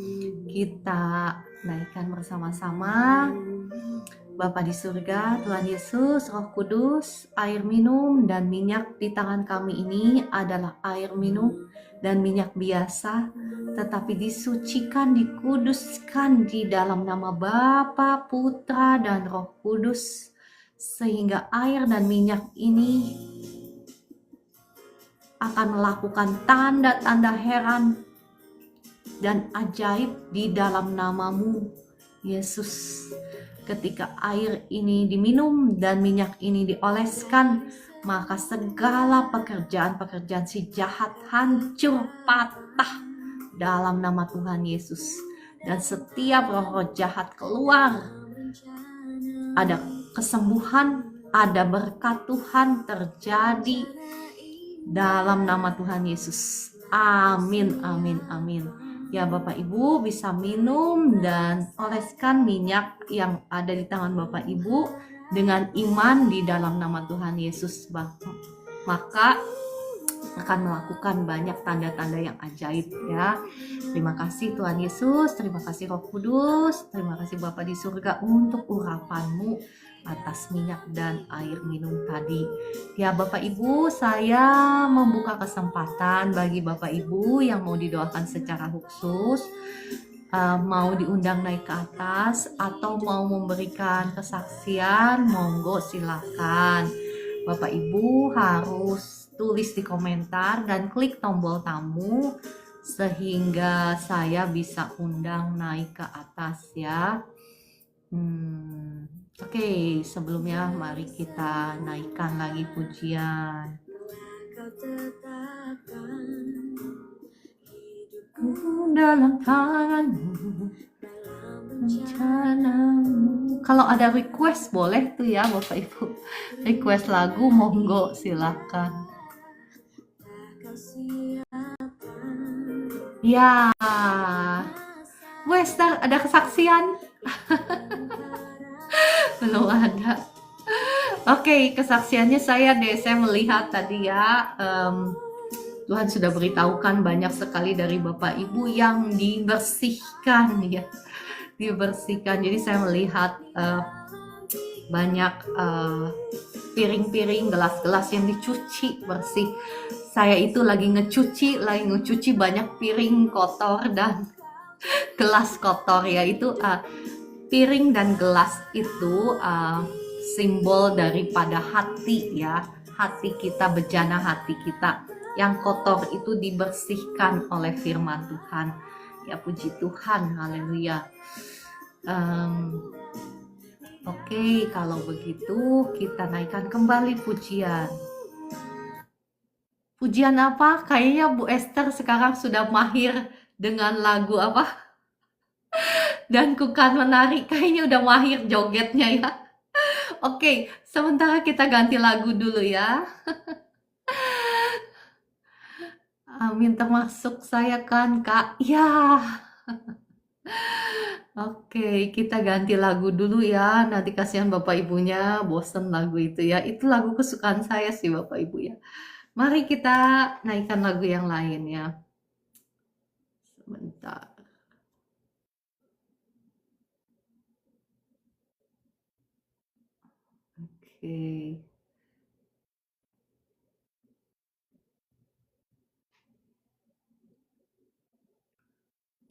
kita naikkan bersama-sama. Bapa di surga, Tuhan Yesus, Roh Kudus, air minum dan minyak di tangan kami ini adalah air minum dan minyak biasa, tetapi disucikan, dikuduskan di dalam nama Bapa, Putra, dan Roh Kudus, sehingga air dan minyak ini akan melakukan tanda-tanda heran dan ajaib di dalam namamu, Yesus. Ketika air ini diminum dan minyak ini dioleskan, maka segala pekerjaan-pekerjaan si jahat hancur patah dalam nama Tuhan Yesus. Dan setiap roh-roh jahat keluar. Ada kesembuhan, ada berkat Tuhan terjadi dalam nama Tuhan Yesus. Amin, amin, amin. Ya Bapak Ibu bisa minum dan oleskan minyak yang ada di tangan Bapak Ibu dengan iman di dalam nama Tuhan Yesus. Maka akan melakukan banyak tanda-tanda yang ajaib ya. Terima kasih Tuhan Yesus, terima kasih Roh Kudus, terima kasih Bapa di surga untuk urapan-Mu atas minyak dan air minum tadi. Ya Bapak Ibu, saya membuka kesempatan bagi Bapak Ibu yang mau didoakan secara khusus, mau diundang naik ke atas atau mau memberikan kesaksian, monggo silakan. Bapak Ibu harus tulis di komentar dan klik tombol tamu sehingga saya bisa undang naik ke atas ya. Oke, sebelumnya mari kita naikkan lagi pujian. Dalam tanganmu, rencanamu. Kalau ada request boleh tuh ya Bapak Ibu. Request lagu monggo silakan. Ya, Wester ada kesaksian. belum ada. Oke, kesaksiannya saya melihat tadi ya, Tuhan sudah beritahukan banyak sekali dari Bapak Ibu yang dibersihkan ya, dibersihkan. Jadi saya melihat banyak piring-piring, gelas-gelas yang dicuci bersih. Saya itu lagi ngecuci banyak piring kotor dan gelas kotor ya. Itu piring dan gelas itu simbol daripada hati ya, hati kita, bejana hati kita yang kotor itu dibersihkan oleh firman Tuhan ya. Puji Tuhan, haleluya. Oke, kalau begitu kita naikkan kembali pujian. Pujian apa? Kayaknya Bu Esther sekarang sudah mahir dengan lagu apa? Dan ku kan menari, kayaknya udah mahir jogetnya ya. Oke, sementara kita ganti lagu dulu ya. Amin, termasuk saya kan, Kak? Ya. Oke, kita ganti lagu dulu ya. Nanti kasihan Bapak Ibunya bosen lagu itu ya. Itu lagu kesukaan saya sih Bapak Ibu ya. Mari kita naikkan lagu yang lain ya. Sebentar. Oke.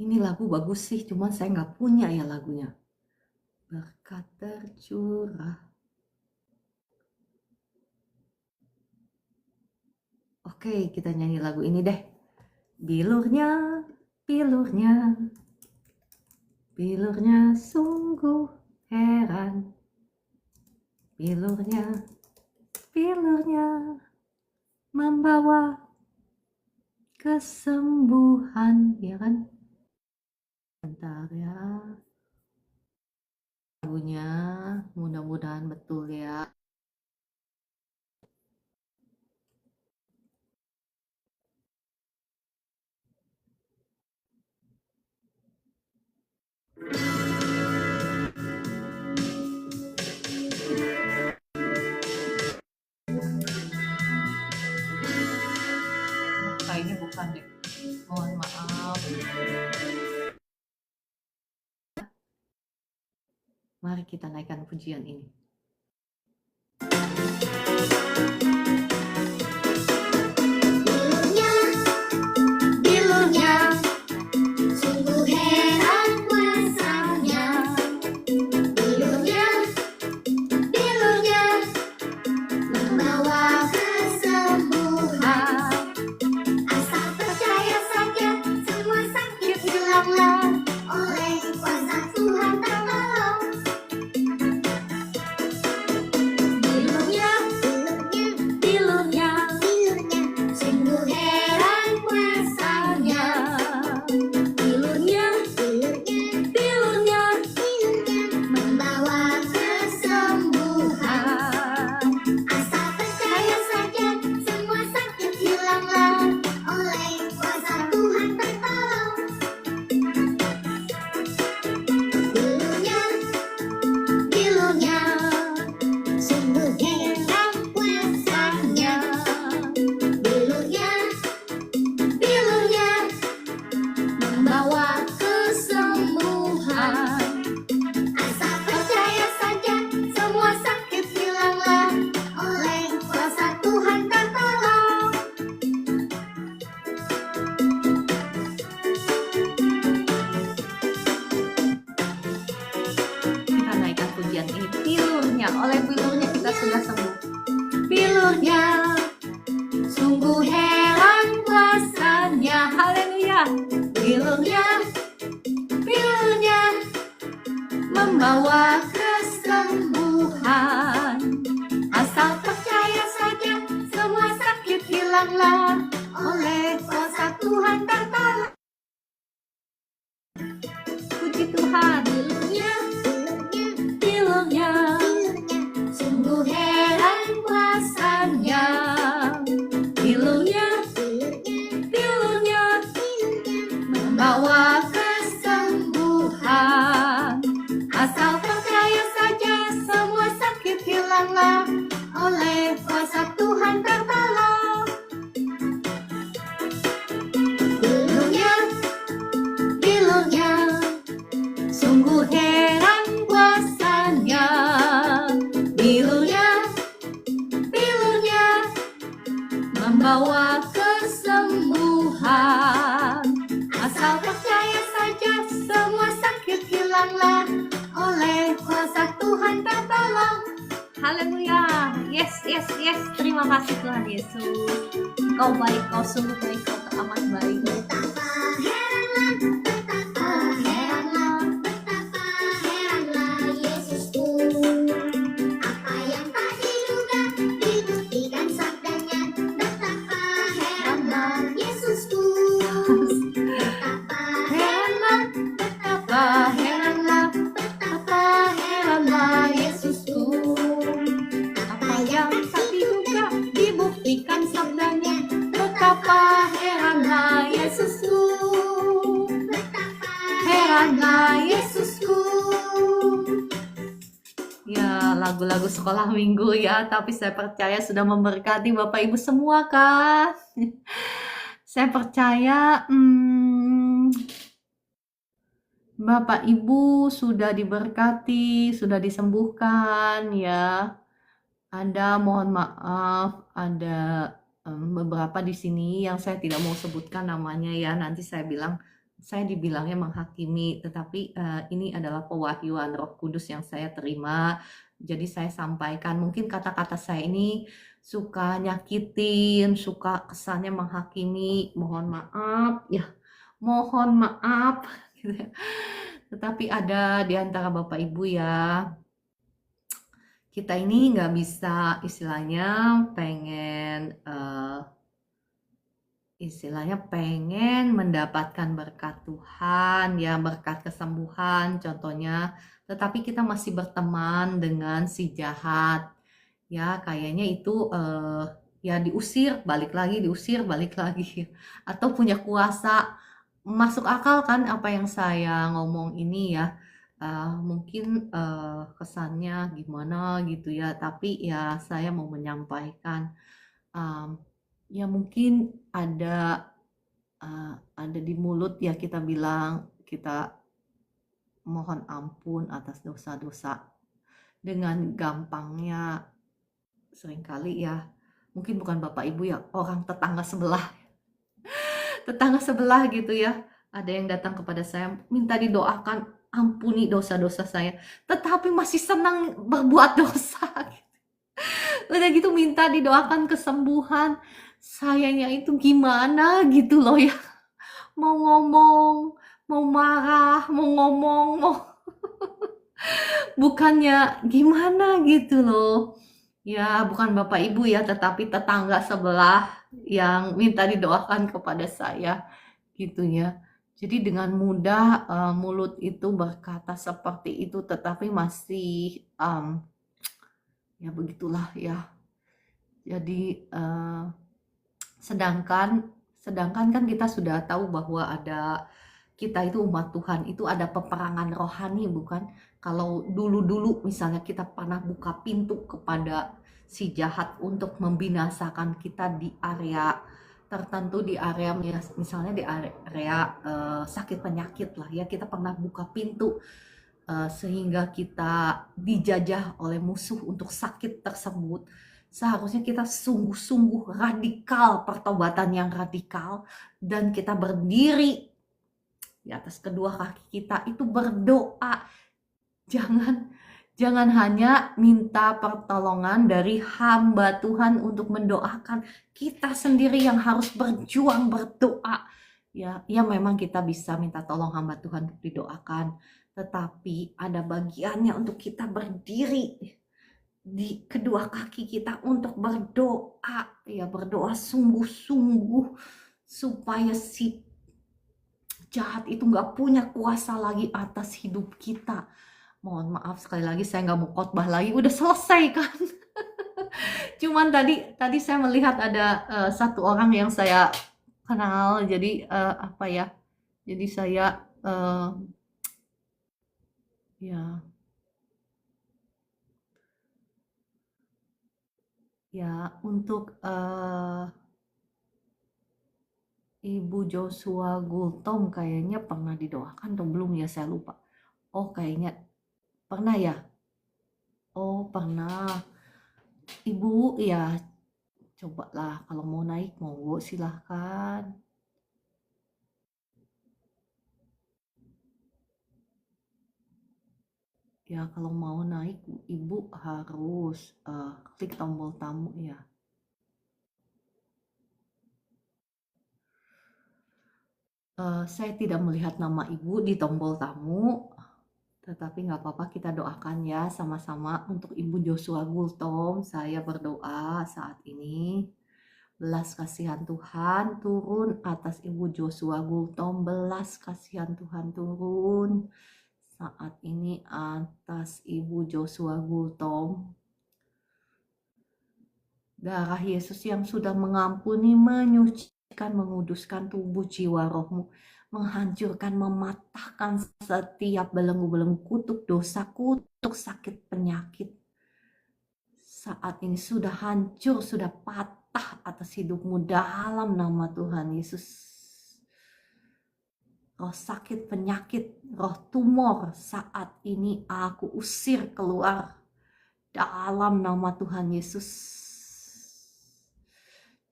Ini lagu bagus sih, cuman saya nggak punya ya lagunya. Berkat tercurah. Oke, kita nyanyi lagu ini deh. Bilurnya, bilurnya, bilurnya sungguh heran. Bilurnya, bilurnya membawa kesembuhan, ya kan? Bentar ya. Lagunya mudah-mudahan betul ya. Kayaknya bukan deh. Mohon maaf. Mari kita naikkan pujian ini. Membawa kesembuhan, asal percaya saja semua sakit hilanglah oleh kuasa Tuhan tertolong. Puji Tuhan, bilurnya sungguh heran kuasanya, bilurnya membawa kesembuhan. Asal percaya saja semua hilanglah, oleh kuasa Tuhan tertolong. Bilurnya, sungguh heran kuasanya. Bilurnya membawa kesembuhan. Asal percaya saja, semua sakit hilanglah, oleh kuasa Tuhan tertolong. Haleluya. Yes. Terima kasih Tuhan Yesus. Kau baik, kau sungguh baik, kau amat baik. Betapa heranlah Yesusku. Apa yang tak diduga dibuktikan sabdanya. Betapa heranlah Yesusku. Betapa heranlah Yesusku. Apa yang tak diduga dibuktikan sabdanya. Betapa heranlah Yesusku. Heranlah Yesusku. Ya, lagu-lagu sekolah minggu ya, tapi saya percaya sudah memberkati Bapak Ibu semua kan. Saya percaya Bapak Ibu sudah diberkati, sudah disembuhkan ya. Ada, mohon maaf, ada beberapa di sini yang saya tidak mau sebutkan namanya ya. Nanti saya dibilangnya menghakimi, tetapi ini adalah pewahyuan Roh Kudus yang saya terima. Jadi saya sampaikan, mungkin kata-kata saya ini suka nyakitin, suka kesannya menghakimi, mohon maaf ya, mohon maaf. Tetapi ada di antara Bapak Ibu ya, kita ini nggak bisa istilahnya pengen mendapatkan berkat Tuhan ya, berkat kesembuhan contohnya, tetapi kita masih berteman dengan si jahat ya, kayaknya itu ya diusir balik lagi atau punya kuasa. Masuk akal kan apa yang saya ngomong ini ya. Mungkin kesannya gimana gitu ya, tapi ya saya mau menyampaikan ya mungkin ada di mulut ya, kita bilang kita mohon ampun atas dosa-dosa dengan gampangnya. Seringkali ya, mungkin bukan Bapak Ibu ya, orang tetangga sebelah gitu ya, ada yang datang kepada saya minta didoakan ampuni dosa-dosa saya, tetapi masih senang berbuat dosa. Udah gitu minta didoakan kesembuhan, sayanya itu gimana gitu loh ya, mau ngomong, mau marah, mau ngomong, mau bukannya gimana gitu loh ya, bukan Bapak Ibu ya, tetapi tetangga sebelah yang minta didoakan kepada saya gitu ya. Jadi dengan mudah mulut itu berkata seperti itu, tetapi masih ya begitulah ya. Jadi sedangkan kan kita sudah tahu bahwa kita itu umat Tuhan, itu ada peperangan rohani bukan? Kalau dulu misalnya kita pernah buka pintu kepada si jahat untuk membinasakan kita di area tertentu, di area misalnya di area sakit penyakit lah ya, kita pernah buka pintu sehingga kita dijajah oleh musuh untuk sakit tersebut. Seharusnya kita sungguh-sungguh radikal, pertobatan yang radikal, dan kita berdiri di atas kedua kaki kita itu berdoa. Jangan hanya minta pertolongan dari hamba Tuhan untuk mendoakan, kita sendiri yang harus berjuang berdoa. Ya memang kita bisa minta tolong hamba Tuhan untuk didoakan, tetapi ada bagiannya untuk kita berdiri di kedua kaki kita untuk berdoa, ya berdoa sungguh-sungguh supaya si jahat itu nggak punya kuasa lagi atas hidup kita. Mohon maaf sekali lagi, saya nggak mau khotbah lagi, udah selesai kan. Cuman tadi saya melihat ada satu orang yang saya kenal, jadi apa ya, jadi saya ya Ya, untuk Ibu Joshua Gultom kayaknya pernah didoakan atau belum ya, saya lupa. Oh, kayaknya pernah ya? Oh, pernah. Ibu, ya cobalah kalau mau naik monggo silahkan. Ya, kalau mau naik Ibu harus klik tombol tamu ya. Saya tidak melihat nama Ibu di tombol tamu, tetapi nggak apa-apa, kita doakan ya sama-sama untuk Ibu Joshua Gultom. Saya berdoa saat ini, belas kasihan Tuhan turun atas Ibu Joshua Gultom, belas kasihan Tuhan turun saat ini atas Ibu Joshua Gultom. Darah Yesus yang sudah mengampuni, menyucikan, menguduskan tubuh, jiwa, rohmu, menghancurkan, mematahkan setiap belenggu-belenggu, kutuk dosa, kutuk sakit, penyakit. Saat ini sudah hancur, sudah patah atas hidupmu dalam nama Tuhan Yesus. Roh sakit, penyakit, roh tumor, saat ini aku usir keluar dalam nama Tuhan Yesus.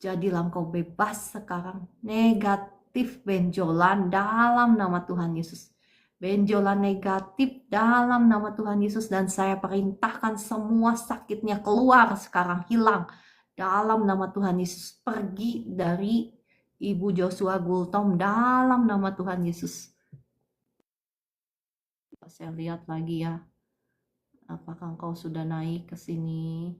Jadilah engkau bebas sekarang. Negatif benjolan dalam nama Tuhan Yesus. Benjolan negatif dalam nama Tuhan Yesus. Dan saya perintahkan semua sakitnya keluar sekarang, hilang. Dalam nama Tuhan Yesus. Pergi dari Ibu Joshua Gultom dalam nama Tuhan Yesus. Saya lihat lagi ya. Apakah engkau sudah naik ke sini?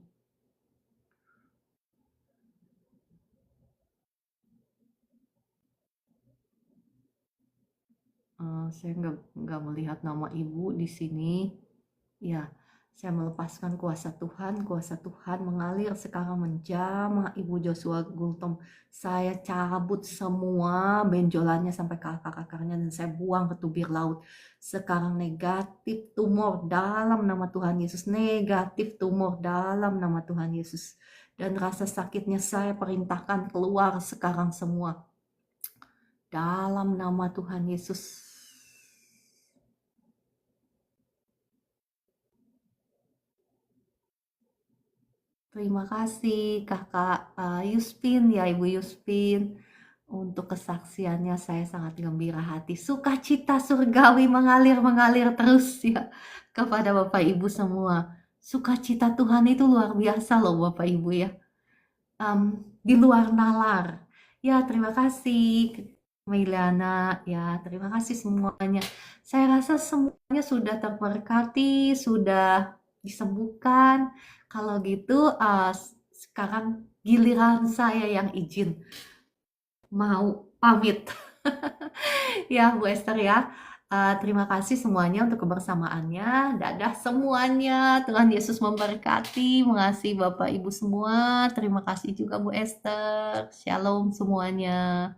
Saya nggak melihat nama Ibu di sini. Ya, saya melepaskan kuasa Tuhan mengalir sekarang menjamah Ibu Joshua Gultom. Saya cabut semua benjolannya sampai ke akar-akarnya dan saya buang ke tubir laut. Sekarang negatif tumor dalam nama Tuhan Yesus. Negatif tumor dalam nama Tuhan Yesus. Dan rasa sakitnya saya perintahkan keluar sekarang semua. Dalam nama Tuhan Yesus. Terima kasih Kakak Yuspin ya, Ibu Yuspin, untuk kesaksiannya. Saya sangat gembira hati. Sukacita surgawi mengalir terus ya kepada Bapak Ibu semua. Sukacita Tuhan itu luar biasa loh Bapak Ibu ya. Di luar nalar. Ya, terima kasih Mailiana ya, terima kasih semuanya. Saya rasa semuanya sudah terberkati, sudah disembuhkan. Kalau gitu sekarang giliran saya yang izin mau pamit. Ya Bu Esther ya. Terima kasih semuanya untuk kebersamaannya. Dadah semuanya. Tuhan Yesus memberkati, mengasihi Bapak Ibu semua. Terima kasih juga Bu Esther. Shalom semuanya.